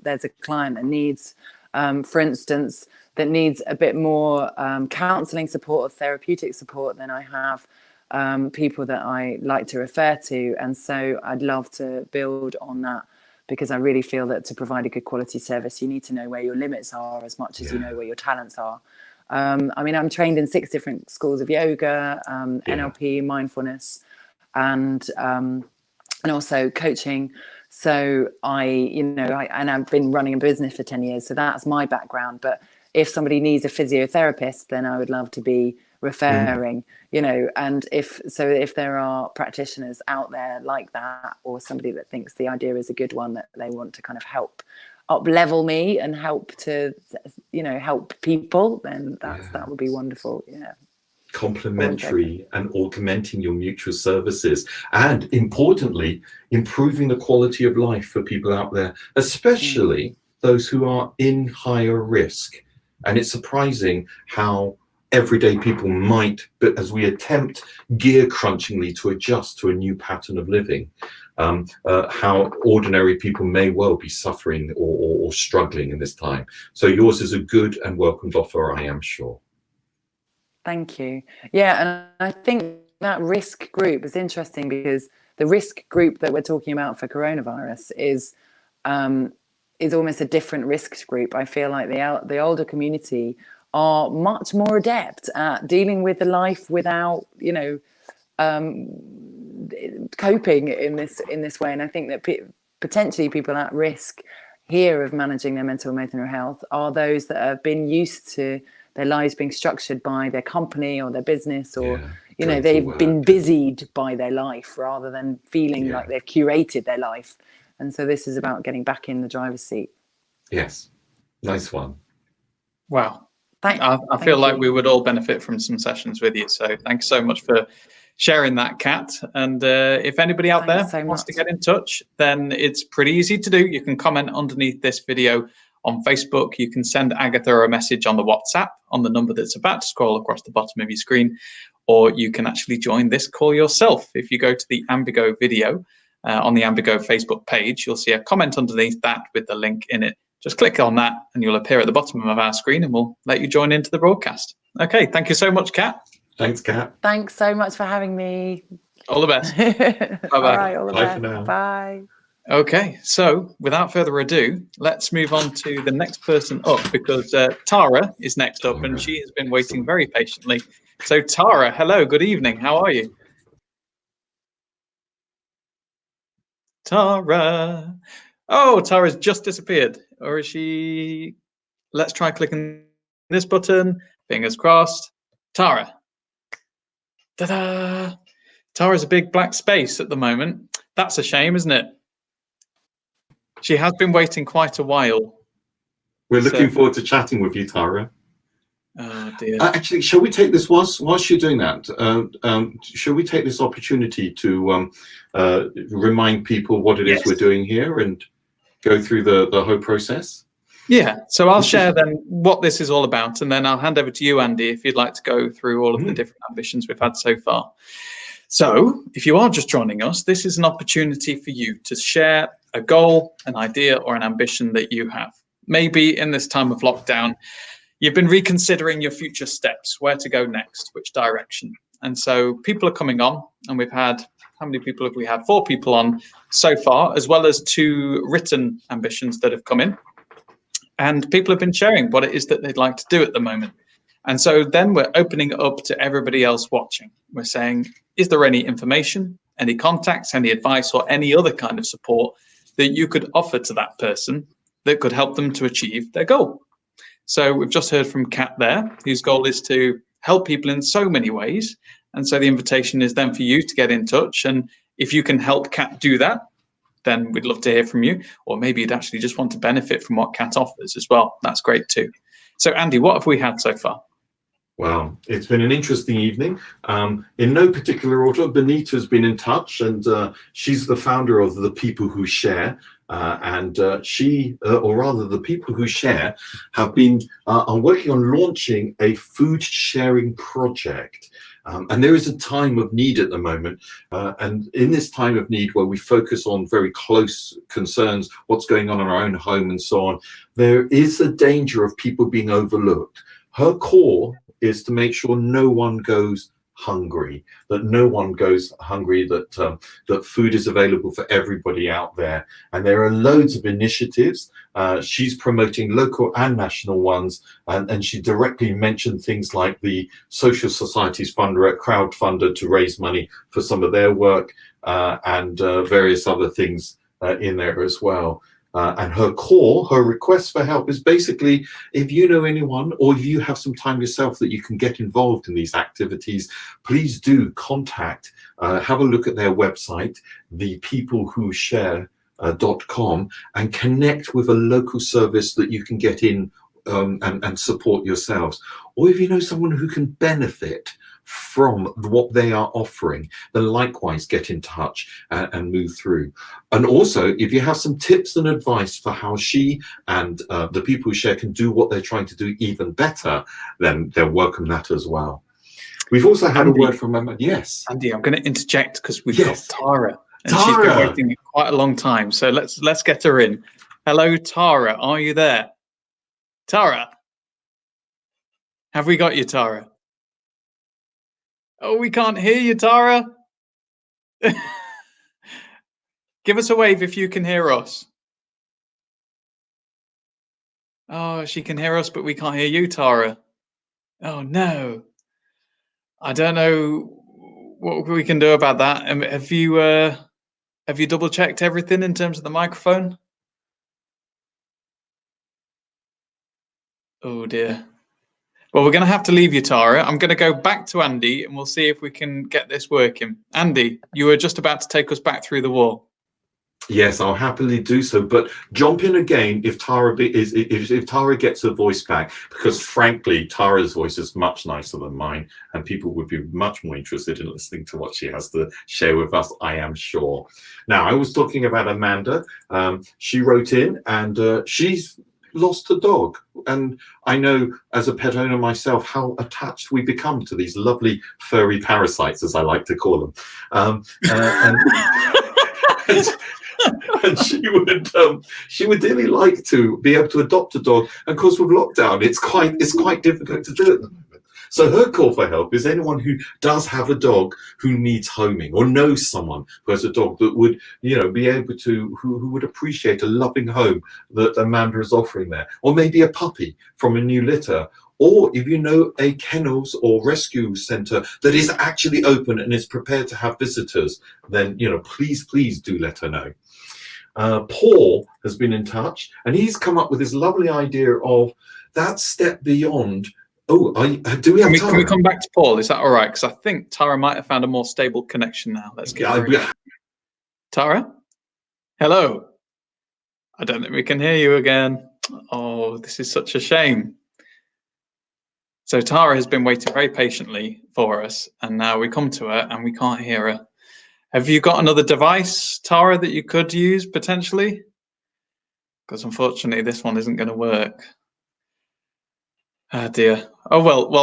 there's a client that needs, for instance, that needs a bit more counselling support or therapeutic support, then I have people that I like to refer to. And so I'd love to build on that, because I really feel that to provide a good quality service, you need to know where your limits are as much as you know where your talents are. I mean, I'm trained in 6 different schools of yoga, NLP, mindfulness, and also coaching. So I've been running a business for 10 years, so that's my background. But if somebody needs a physiotherapist, then I would love to be referring, and if there are practitioners out there like that, or somebody that thinks the idea is a good one, that they want to kind of help up level me and help to help people, then that would be wonderful. Complementary and augmenting your mutual services, and importantly, improving the quality of life for people out there, especially those who are in higher risk. And it's surprising how everyday people might, but as we attempt gear crunchingly to adjust to a new pattern of living, how ordinary people may well be suffering or struggling in this time. So yours is a good and welcomed offer, I am sure. Thank you. Yeah, and I think that risk group is interesting, because the risk group that we're talking about for coronavirus is almost a different risk group. I feel like the older community are much more adept at dealing with the life without, coping in this way. And I think that potentially people at risk here of managing their mental and emotional health are those that have been used to their lives being structured by their company or their business, or they've been busied by their life rather than feeling like they've curated their life. And so this is about getting back in the driver's seat. Yes, nice one. Wow. I feel like we would all benefit from some sessions with you. So thanks so much for sharing that, Kat. And if anybody out there wants to get in touch, then it's pretty easy to do. You can comment underneath this video on Facebook. You can send Agatha a message on the WhatsApp on the number that's about to scroll across the bottom of your screen, or you can actually join this call yourself. If you go to the Ambi-Go video on the Ambi-Go Facebook page, you'll see a comment underneath that with the link in it. Just click on that and you'll appear at the bottom of our screen, and we'll let you join into the broadcast. Okay, thank you so much, Kat. Thanks, Kat. Thanks so much for having me. All the best. Bye-bye. All right, all the best. For now. Bye. Okay, so without further ado, let's move on to the next person up, because Tara is next up, and she has been waiting very patiently. So Tara, hello, good evening. How are you? Tara. Oh, Tara's just disappeared. Or is she? Let's try clicking this button. Fingers crossed. Tara. Ta-da! Tara's a big black space at the moment. That's a shame, isn't it? She has been waiting quite a while. We're looking forward to chatting with you, Tara. Oh dear. Actually, shall we take this whilst you're doing that? Shall we take this opportunity to remind people what it is we're doing here and go through the whole process? Yeah. So I'll share then what this is all about, and then I'll hand over to you, Andy, if you'd like to go through all of the different ambitions we've had so far. So if you are just joining us, this is an opportunity for you to share a goal, an idea, or an ambition that you have. Maybe in this time of lockdown, you've been reconsidering your future steps, where to go next, which direction. And so people are coming on, and we've had, how many people have we had? 4 people on so far, as well as 2 written ambitions that have come in. And people have been sharing what it is that they'd like to do at the moment. And so then we're opening it up to everybody else watching. We're saying, is there any information, any contacts, any advice, or any other kind of support that you could offer to that person that could help them to achieve their goal? So we've just heard from Kat there, whose goal is to help people in so many ways. And so the invitation is then for you to get in touch. And if you can help Kat do that, then we'd love to hear from you. Or maybe you'd actually just want to benefit from what Kat offers as well. That's great too. So Andy, what have we had so far? Well, it's been an interesting evening. In no particular order, Benita's been in touch, and she's the founder of The People Who Share. She, or rather the People Who Share, have been are working on launching a food sharing project. And there is a time of need at the moment. And in this time of need, where we focus on very close concerns, what's going on in our own home and so on, there is a danger of people being overlooked. Her core is to make sure no one goes hungry, that food is available for everybody out there. And there are loads of initiatives. She's promoting local and national ones, and she directly mentioned things like the Social Societies crowdfunder to raise money for some of their work, and various other things in there as well. And her request for help is basically, if you know anyone or if you have some time yourself that you can get involved in these activities, please do contact, have a look at their website, thepeoplewhoshare.com, and connect with a local service that you can get in and support yourselves. Or if you know someone who can benefit from what they are offering, then likewise get in touch and move through. And also, if you have some tips and advice for how she and the People Who Share can do what they're trying to do even better, then they'll welcome that as well. We've also had a word from Emma. Yes, Andy, I'm going to interject because we've got Tara, and she's been waiting quite a long time. So let's get her in. Hello, Tara. Are you there? Tara, have we got you, Tara? Oh, we can't hear you, Tara. Give us a wave if you can hear us. Oh, she can hear us, but we can't hear you, Tara. Oh, no. I don't know what we can do about that. Have you double checked everything in terms of the microphone? Oh, dear. Well, we're going to have to leave you, Tara. I'm going to go back to Andy, and we'll see if we can get this working. Andy, you were just about to take us back through the wall. Yes, I'll happily do so. But jump in again if Tara if Tara gets her voice back, because frankly, Tara's voice is much nicer than mine, and people would be much more interested in listening to what she has to share with us, I am sure. Now, I was talking about Amanda. She wrote in, and she's lost a dog, and I know as a pet owner myself how attached we become to these lovely furry parasites, as I like to call them, and she would really like to be able to adopt a dog, and of course with lockdown it's quite difficult to do at the moment. So her call for help is anyone who does have a dog who needs homing, or knows someone who has a dog that would, be able to, who would appreciate a loving home that Amanda is offering there, or maybe a puppy from a new litter. Or if you know a kennels or rescue centre that is actually open and is prepared to have visitors, then, please do let her know. Paul has been in touch, and he's come up with this lovely idea of that step beyond. Oh, do we have Tara? Can we come back to Paul? Is that all right? Because I think Tara might have found a more stable connection now. Let's get her. Tara? Hello. I don't think we can hear you again. Oh, this is such a shame. So Tara has been waiting very patiently for us, and now we come to her and we can't hear her. Have you got another device, Tara, that you could use potentially? Because unfortunately this one isn't going to work. Oh dear. Oh well,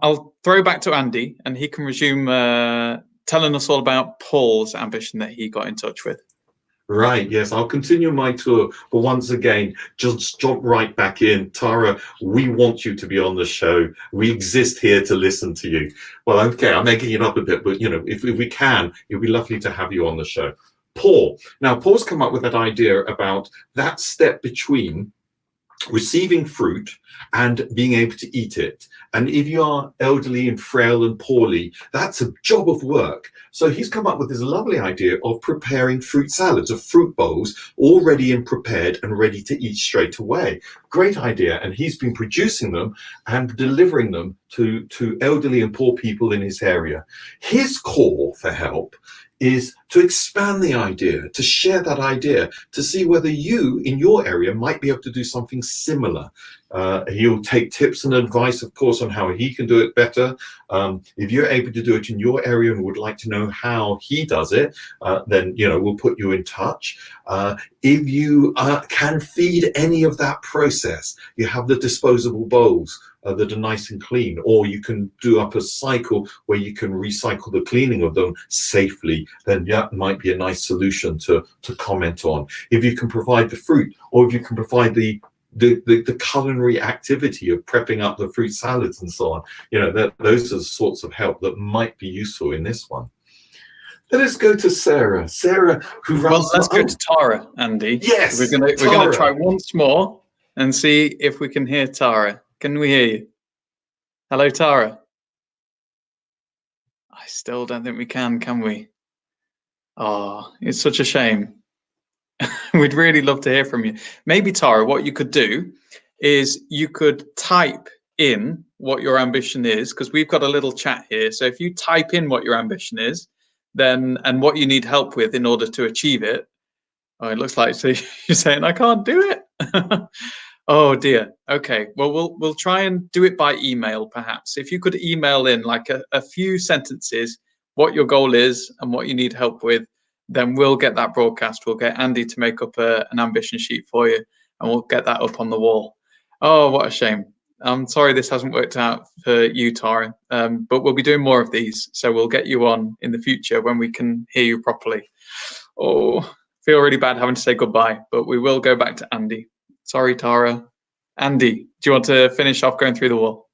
I'll throw back to Andy, and he can resume telling us all about Paul's ambition that he got in touch with. Right, yes, I'll continue my tour, but once again, just jump right back in. Tara, we want you to be on the show. We exist here to listen to you. Well, okay, I'm making it up a bit, but if we can, it'd be lovely to have you on the show. Paul. Now, Paul's come up with that idea about that step between receiving fruit and being able to eat it. And if you are elderly and frail and poorly, that's a job of work. So he's come up with this lovely idea of preparing fruit salads, of fruit bowls, all ready and prepared and ready to eat straight away. Great idea. And he's been producing them and delivering them to elderly and poor people in his area. His call for help is to expand the idea, to share that idea, to see whether you in your area might be able to do something similar. He'll take tips and advice, of course, on how he can do it better. If you're able to do it in your area and would like to know how he does it, then we'll put you in touch. If you can feed any of that process, you have the disposable bowls that are nice and clean, or you can do up a cycle where you can recycle the cleaning of them safely, then that might be a nice solution to comment on. If you can provide the fruit, or if you can provide the culinary activity of prepping up the fruit salads and so on, those are the sorts of help that might be useful in this one. Let's go to Sarah. Sarah, who runs. Well, let's go to Tara, Andy. Yes, we're gonna try once more and see if we can hear Tara. Can we hear you? Hello, Tara. I still don't think we can we? Oh, it's such a shame. We'd really love to hear from you. Maybe, Tara, what you could do is you could type in what your ambition is, because we've got a little chat here. So if you type in what your ambition is, then and what you need help with in order to achieve it. Oh, it looks like so you're saying I can't do it. Oh dear. Okay. Well, we'll try and do it by email, perhaps. If you could email in like a few sentences, what your goal is and what you need help with, then we'll get that broadcast. We'll get Andy to make up an ambition sheet for you, and we'll get that up on the wall. Oh, what a shame. I'm sorry this hasn't worked out for you, Tara, but we'll be doing more of these. So we'll get you on in the future when we can hear you properly. Oh, feel really bad having to say goodbye, but we will go back to Andy. Sorry, Tara. Andy, do you want to finish off going through the wall?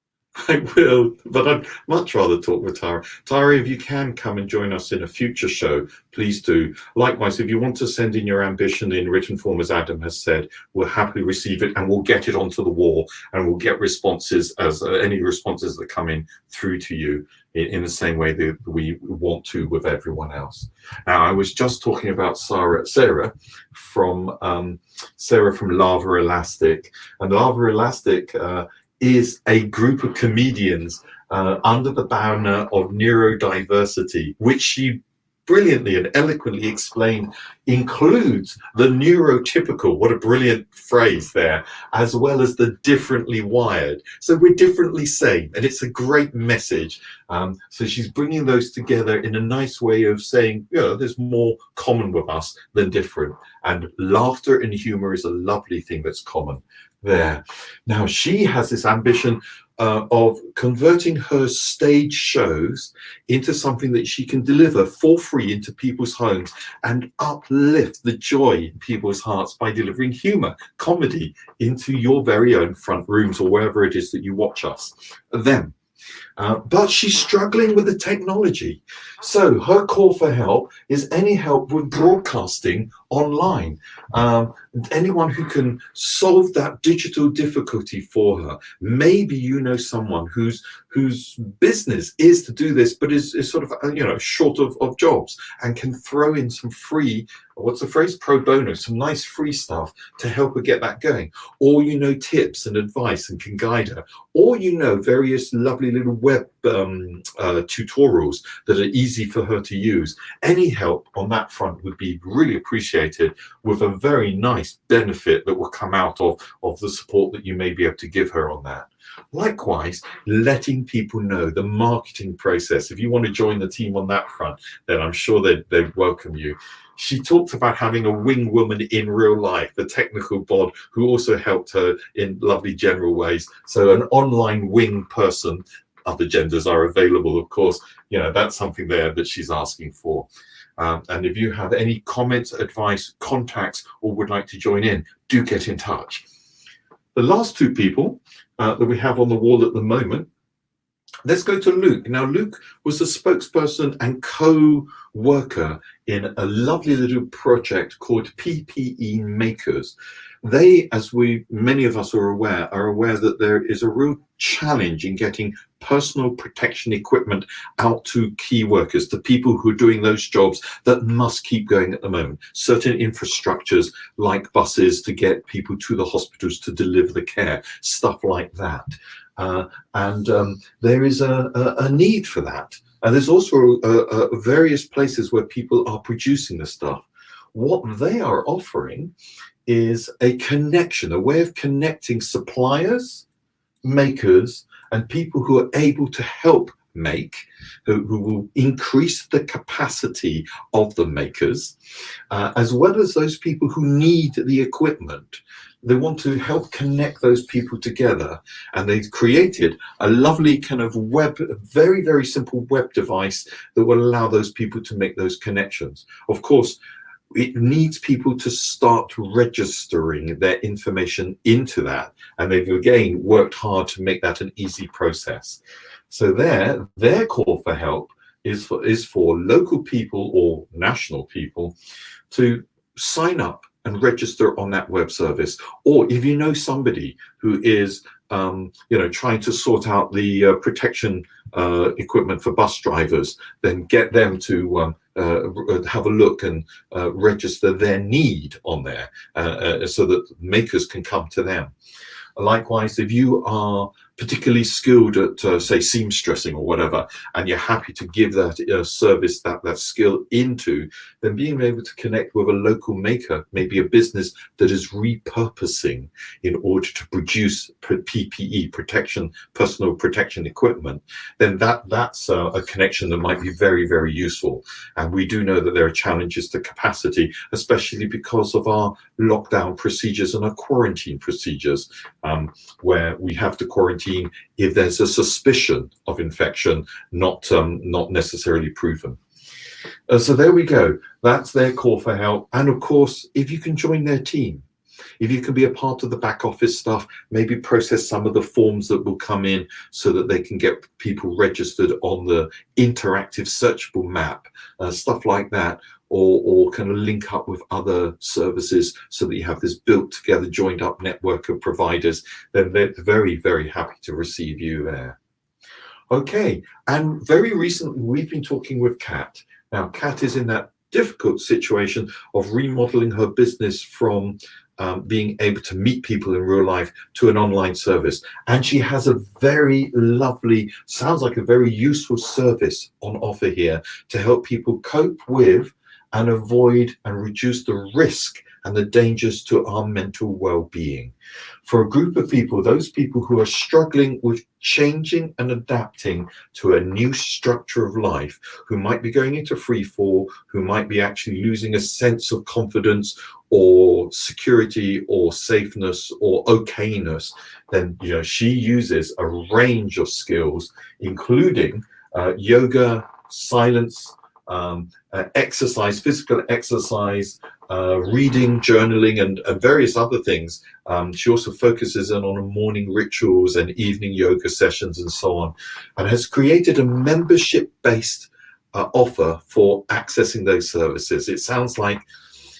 I will, but I'd much rather talk with Tara. Tara, if you can come and join us in a future show, please do. Likewise, if you want to send in your ambition in written form, as Adam has said, we'll happily receive it and we'll get it onto the wall, and we'll get responses as any responses that come in through to you in the same way that we want to with everyone else. Now, I was just talking about Sarah from Lava Elastic, and Lava Elastic is a group of comedians under the banner of neurodiversity, which she brilliantly and eloquently explained includes the neurotypical, what a brilliant phrase there, as well as the differently wired. So we're differently sane, and it's a great message. So she's bringing those together in a nice way of saying, there's more common with us than different. And laughter and humor is a lovely thing that's common there. Now, she has this ambition of converting her stage shows into something that she can deliver for free into people's homes and uplift the joy in people's hearts by delivering humor, comedy into your very own front rooms or wherever it is that you watch us. Then but she's struggling with the technology. So her call for help is any help with broadcasting online. Anyone who can solve that digital difficulty for her. Maybe you know someone whose business is to do this, but is sort of short of jobs, and can throw in some free, what's the phrase, pro bono, some nice free stuff to help her get that going. Or you know tips and advice and can guide her. Or you know various lovely little web tutorials that are easy for her to use. Any help on that front would be really appreciated, with a very nice benefit that will come out of the support that you may be able to give her on that. Likewise, letting people know the marketing process. If you want to join the team on that front, then I'm sure they'd welcome you. She talked about having a wing woman in real life, a technical bod who also helped her in lovely general ways. So an online wing person, other genders are available, of course. That's something there that she's asking for. And if you have any comments, advice, contacts, or would like to join in, do get in touch. The last two people that we have on the wall at the moment, let's go to Luke. Now, Luke was the spokesperson and co-worker in a lovely little project called PPE Makers. They, as many of us are aware that there is a real challenge in getting personal protection equipment out to key workers, to people who are doing those jobs that must keep going at the moment. Certain infrastructures like buses to get people to the hospitals to deliver the care, stuff like that. And there is a need for that. And there's also various places where people are producing the stuff. What they are offering is a connection, a way of connecting suppliers, makers, and people who are able to help make, who will increase the capacity of the makers, as well as those people who need the equipment. They want to help connect those people together, and they've created a lovely kind of very, very simple web device that will allow those people to make those connections. Of course, it needs people to start registering their information into that, and they've again worked hard to make that an easy process. So their call for help is for local people or national people to sign up and register on that web service. Or if you know somebody who is trying to sort out the protection equipment for bus drivers, then get them to have a look and register their need on there, so that makers can come to them. Likewise, if you are particularly skilled at, say, seamstressing or whatever, and you're happy to give that service, that skill into, then being able to connect with a local maker, maybe a business that is repurposing in order to produce PPE, personal protection equipment, then that's a connection that might be very, very useful. And we do know that there are challenges to capacity, especially because of our lockdown procedures and our quarantine procedures, where we have to quarantine if there's a suspicion of infection, not necessarily proven. So there we go. That's their call for help. And of course, if you can join their team, if you can be a part of the back office stuff, maybe process some of the forms that will come in so that they can get people registered on the interactive searchable map, stuff like that, or kind of link up with other services so that you have this built together, joined up network of providers, then they're very, very happy to receive you there. Okay, and very recently we've been talking with Kat. Now, Kat is in that difficult situation of remodeling her business from being able to meet people in real life to an online service. And she has a very lovely, sounds like a very useful service on offer here to help people cope with and avoid and reduce the risk and the dangers to our mental well-being. For a group of people, those people who are struggling with changing and adapting to a new structure of life, who might be going into free fall, who might be actually losing a sense of confidence or security or safeness or okayness, then she uses a range of skills, including yoga, silence, exercise, physical exercise, reading, journaling, and various other things. She also focuses on morning rituals and evening yoga sessions and so on, and has created a membership-based offer for accessing those services. It sounds like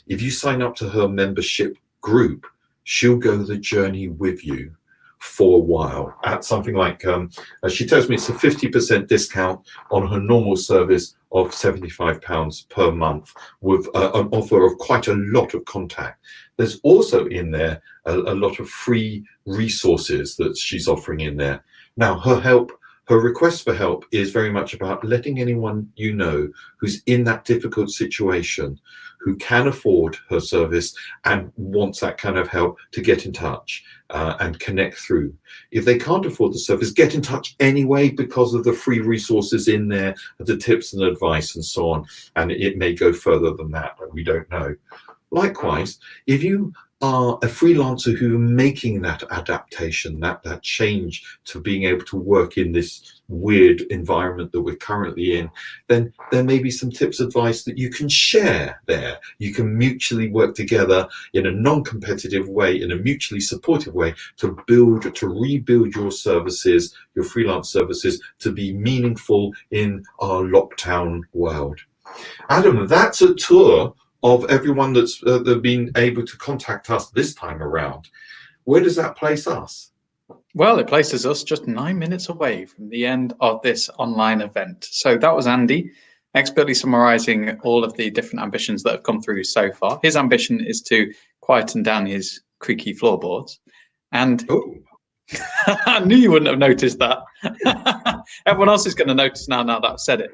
if you sign up to her membership group, she'll go the journey with you for a while at something like, she tells me it's a 50% discount on her normal service of £75 per month, with an offer of quite a lot of contact. There's also in there a lot of free resources that she's offering in there. Now, her request for help is very much about letting anyone you know who's in that difficult situation, who can afford her service and wants that kind of help, to get in touch and connect through. If they can't afford the service, get in touch anyway, because of the free resources in there, the tips and advice and so on. And it may go further than that, but we don't know. Likewise, if you are a freelancer who are making that adaptation, that change to being able to work in this weird environment that we're currently in, then there may be some tips, advice that you can share there. You can mutually work together in a non-competitive way, in a mutually supportive way, to rebuild your services, your freelance services, to be meaningful in our lockdown world. Adam, that's a tour of everyone that's been able to contact us this time around. Where does that place us? Well, it places us just 9 minutes away from the end of this online event. So that was Andy, expertly summarising all of the different ambitions that have come through so far. His ambition is to quieten down his creaky floorboards. And I knew you wouldn't have noticed that. Everyone else is going to notice now that I've said it.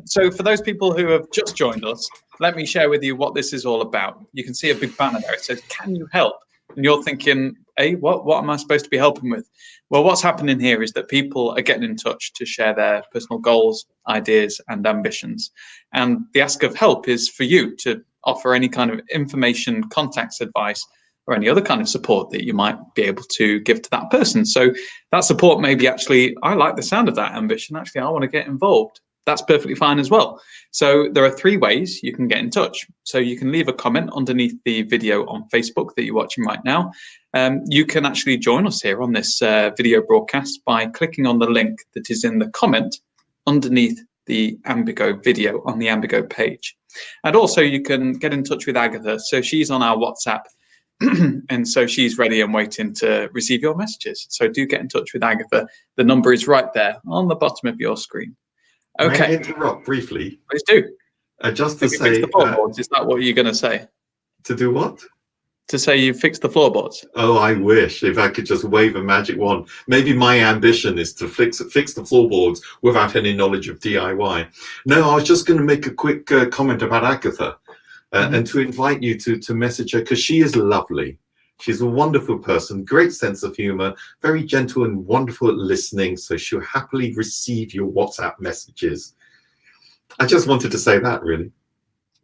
So for those people who have just joined us, let me share with you what this is all about. You can see a big banner there. It says, "Can you help?" And you're thinking, hey, what am I supposed to be helping with? Well, what's happening here is that people are getting in touch to share their personal goals, ideas, and ambitions. And the ask of help is for you to offer any kind of information, contacts, advice, or any other kind of support that you might be able to give to that person. So that support may be, actually, I like the sound of that ambition. Actually, I want to get involved. That's perfectly fine as well. So there are 3 ways you can get in touch. So you can leave a comment underneath the video on Facebook that you're watching right now. You can actually join us here on this video broadcast by clicking on the link that is in the comment underneath the Ambigo video on the Ambigo page. And also you can get in touch with Agatha. So she's on our WhatsApp. And so she's ready and waiting to receive your messages. So do get in touch with Agatha. The number is right there on the bottom of your screen. Okay. May I interrupt briefly? Please do. Just to say, the floorboards. Is that what you're going to say? To do what? To say you fixed the floorboards. Oh, I wish, if I could just wave a magic wand. Maybe my ambition is to fix the floorboards without any knowledge of DIY. No, I was just going to make a quick comment about Agatha. And to invite you to message her, because she is lovely. She's a wonderful person, great sense of humor, very gentle and wonderful at listening. So she'll happily receive your WhatsApp messages. I just wanted to say that, really.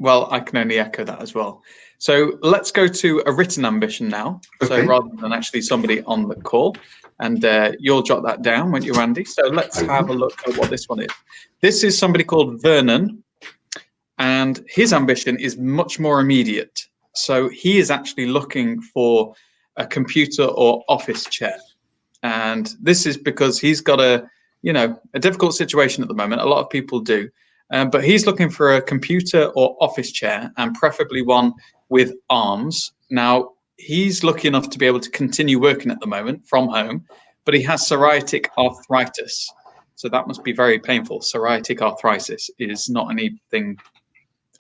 Well, I can only echo that as well. So let's go to a written ambition now. Okay. So rather than actually somebody on the call, and you'll jot that down, won't you, Randy? So let's have a look at what this one is. This is somebody called Vernon. And his ambition is much more immediate. So he is actually looking for a computer or office chair. And this is because he's got a difficult situation at the moment. A lot of people do. But he's looking for a computer or office chair, and preferably one with arms. Now, he's lucky enough to be able to continue working at the moment from home, but he has psoriatic arthritis. So that must be very painful. Psoriatic arthritis is not anything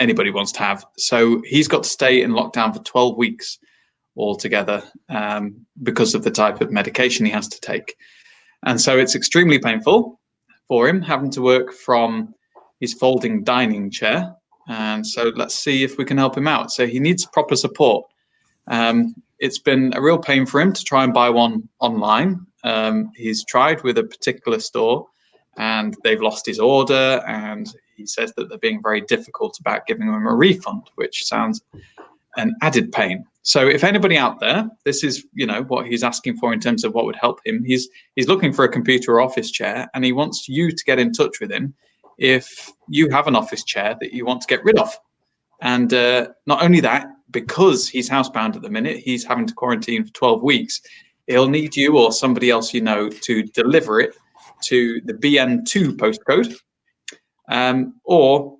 anybody wants to have. So he's got to stay in lockdown for 12 weeks altogether because of the type of medication he has to take. And so it's extremely painful for him having to work from his folding dining chair. And so let's see if we can help him out. So he needs proper support. It's been a real pain for him to try and buy one online. He's tried with a particular store and they've lost his order, and he says that they're being very difficult about giving him a refund, which sounds an added pain. So if anybody out there, this is, what he's asking for in terms of what would help him. He's looking for a computer or office chair, and he wants you to get in touch with him. if you have an office chair that you want to get rid of. And not only that, because he's housebound at the minute, he's having to quarantine for 12 weeks. He'll need you or somebody else you know to deliver it to the BN2 postcode. Or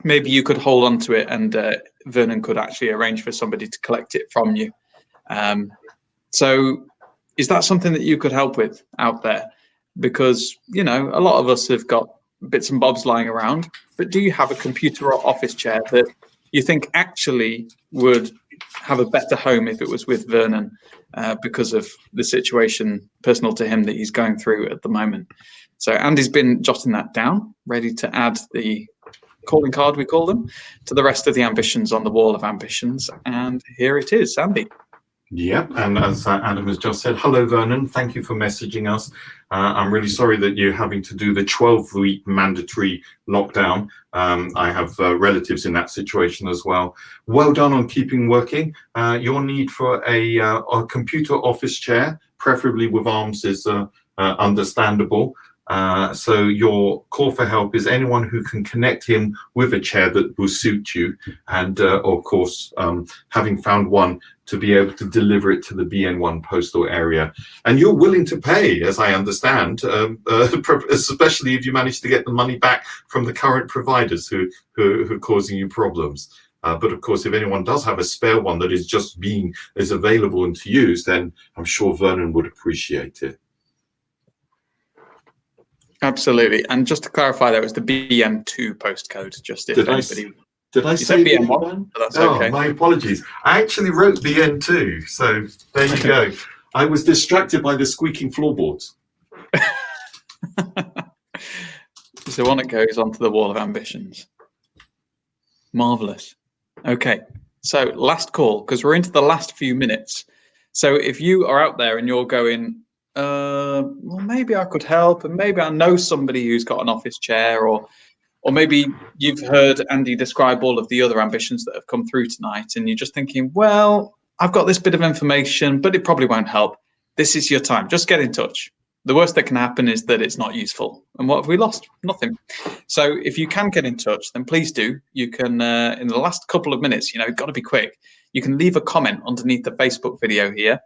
maybe you could hold on to it and Vernon could actually arrange for somebody to collect it from you. So is that something that you could help with out there? Because, you know, a lot of us have got bits and bobs lying around, but do you have a computer or office chair that you think actually would have a better home if it was with Vernon because of the situation personal to him that he's going through at the moment? So Andy's been jotting that down, ready to add the calling card, we call them, to the rest of the ambitions on the wall of ambitions. And here it is, Andy. Yep, and as Adam has just said, hello Vernon, thank you for messaging us. I'm really sorry that you're having to do the 12-week mandatory lockdown. I have relatives in that situation as well. Well done on keeping working. Your need for a computer office chair, preferably with arms, is understandable. So your call for help is anyone who can connect him with a chair that will suit you, and of course, having found one, to be able to deliver it to the BN1 postal area. And you're willing to pay, as I understand, especially if you manage to get the money back from the current providers who are causing you problems. But of course, if anyone does have a spare one that is available and to use, then I'm sure Vernon would appreciate it. Absolutely. And just to clarify, that was the BN2 postcode, just if anybody... Did I say BN1? That's okay. My apologies. I actually wrote BN2, so there you go. I was distracted by the squeaking floorboards. So on it goes onto the wall of ambitions. Marvellous. Okay, so last call, because we're into the last few minutes. So if you are out there and you're going, well, maybe I could help, and maybe I know somebody who's got an office chair, or maybe you've heard Andy describe all of the other ambitions that have come through tonight, and you're just thinking, well, I've got this bit of information, but it probably won't help. This is your time. Just get in touch. The worst that can happen is that it's not useful. And what have we lost? Nothing. So if you can get in touch, then please do. You can, in the last couple of minutes, you know, got to be quick. You can leave a comment underneath the Facebook video here,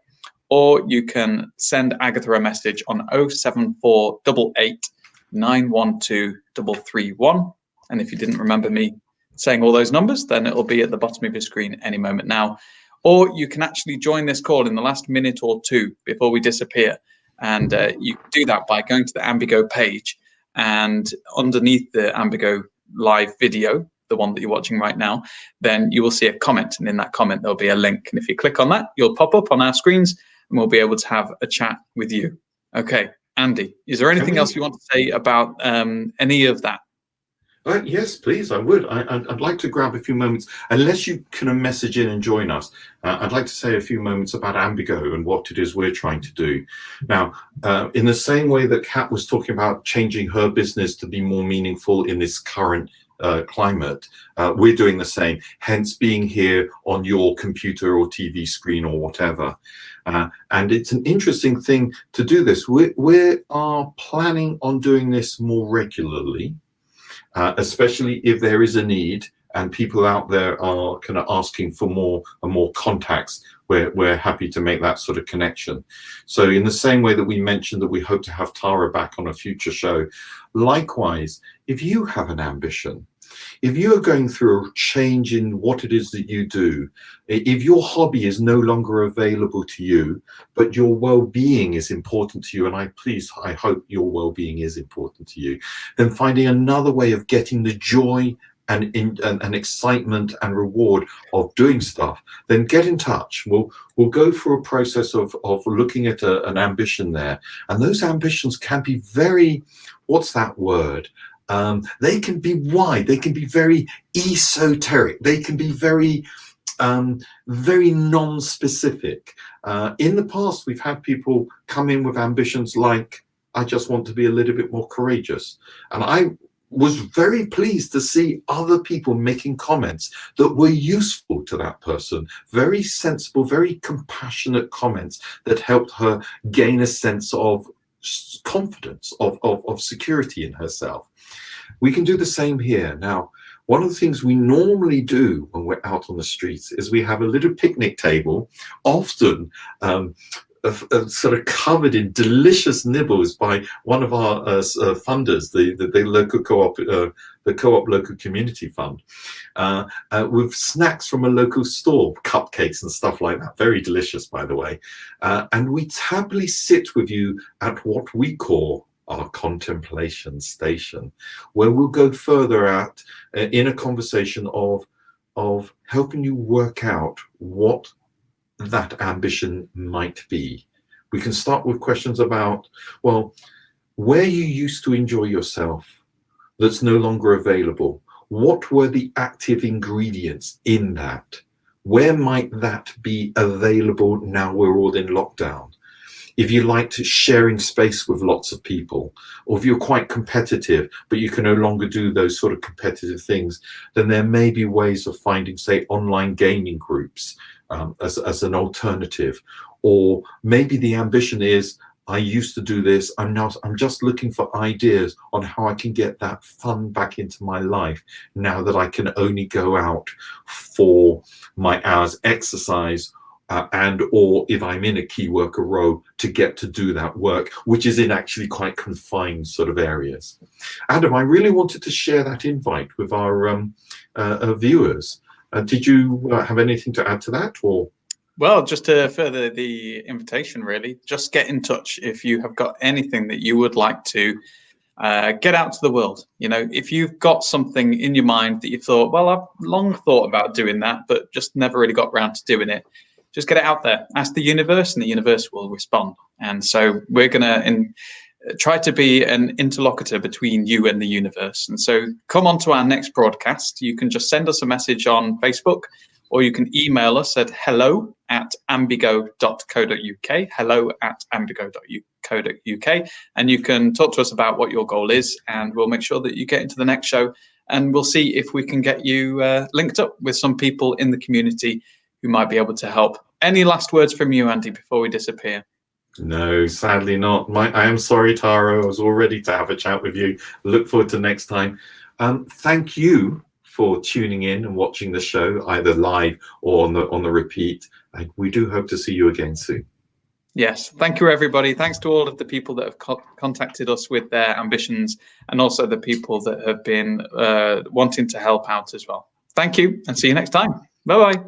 or you can send Agatha a message on 07488 912 331. And if you didn't remember me saying all those numbers, then it'll be at the bottom of your screen any moment now. Or you can actually join this call in the last minute or two before we disappear. And you can do that by going to the Ambigo page, and underneath the Ambigo live video, the one that you're watching right now, then you will see a comment, and in that comment there'll be a link. And if you click on that, you'll pop up on our screens and we'll be able to have a chat with you. Okay. Andy, is there anything else you want to say about any of that? Yes, please, I would. I'd like to grab a few moments, unless you can message in and join us. I'd like to say a few moments about Ambigo and what it is we're trying to do. Now, in the same way that Kat was talking about changing her business to be more meaningful in this current climate, we're doing the same, hence being here on your computer or TV screen or whatever. And it's an interesting thing to do this. We are planning on doing this more regularly, especially if there is a need and people out there are kind of asking for more and more contacts. We're happy to make that sort of connection. So in the same way that we mentioned that we hope to have Tara back on a future show, likewise, if you have an ambition, if you're going through a change in what it is that you do, if your hobby is no longer available to you, but your well-being is important to you, and I hope your well-being is important to you, then finding another way of getting the joy and excitement and reward of doing stuff, then get in touch. We'll go through a process of looking at an ambition there, and those ambitions can be very, what's that word? They can be wide, they can be very esoteric, they can be very non-specific. In the past, we've had people come in with ambitions like, I just want to be a little bit more courageous. And I was very pleased to see other people making comments that were useful to that person, very sensible, very compassionate comments that helped her gain a sense of confidence, of security in herself. We can do the same here. Now, one of the things we normally do when we're out on the streets is we have a little picnic table, often sort of covered in delicious nibbles by one of our funders, the local co-op, the Co-op Local Community Fund, with snacks from a local store, cupcakes and stuff like that. Very delicious, by the way. And we happily sit with you at what we call our contemplation station, where we'll go further out in a conversation of helping you work out what that ambition might be. We can start with questions about, well, where you used to enjoy yourself that's no longer available. What were the active ingredients in that? Where might that be available now we're all in lockdown? If you liked sharing space with lots of people, or if you're quite competitive, but you can no longer do those sort of competitive things, then there may be ways of finding, say, online gaming groups as an alternative. Or maybe the ambition is, I used to do this, I'm just looking for ideas on how I can get that fun back into my life now that I can only go out for my hours exercise, and or if I'm in a key worker role, to get to do that work, which is in actually quite confined sort of areas. Adam, I really wanted to share that invite with our viewers. Did you have anything to add to that, or? Well, just to further the invitation, really, just get in touch if you have got anything that you would like to get out to the world. You know, if you've got something in your mind that you thought, well, I've long thought about doing that, but just never really got around to doing it, just get it out there. Ask the universe, and the universe will respond. And so we're going to try to be an interlocutor between you and the universe. And so come on to our next broadcast. You can just send us a message on Facebook, or you can email us at hello@ambigo.co.uk, hello@ambigo.co.uk, and you can talk to us about what your goal is, and we'll make sure that you get into the next show, and we'll see if we can get you linked up with some people in the community who might be able to help. Any last words from you, Andy, before we disappear? No, sadly not. I am sorry, Tara. I was all ready to have a chat with you. Look forward to next time. Thank you for tuning in and watching the show, either live or on the repeat. And we do hope to see you again soon. Yes, thank you, everybody. Thanks to all of the people that have contacted us with their ambitions, and also the people that have been wanting to help out as well. Thank you, and see you next time. Bye-bye.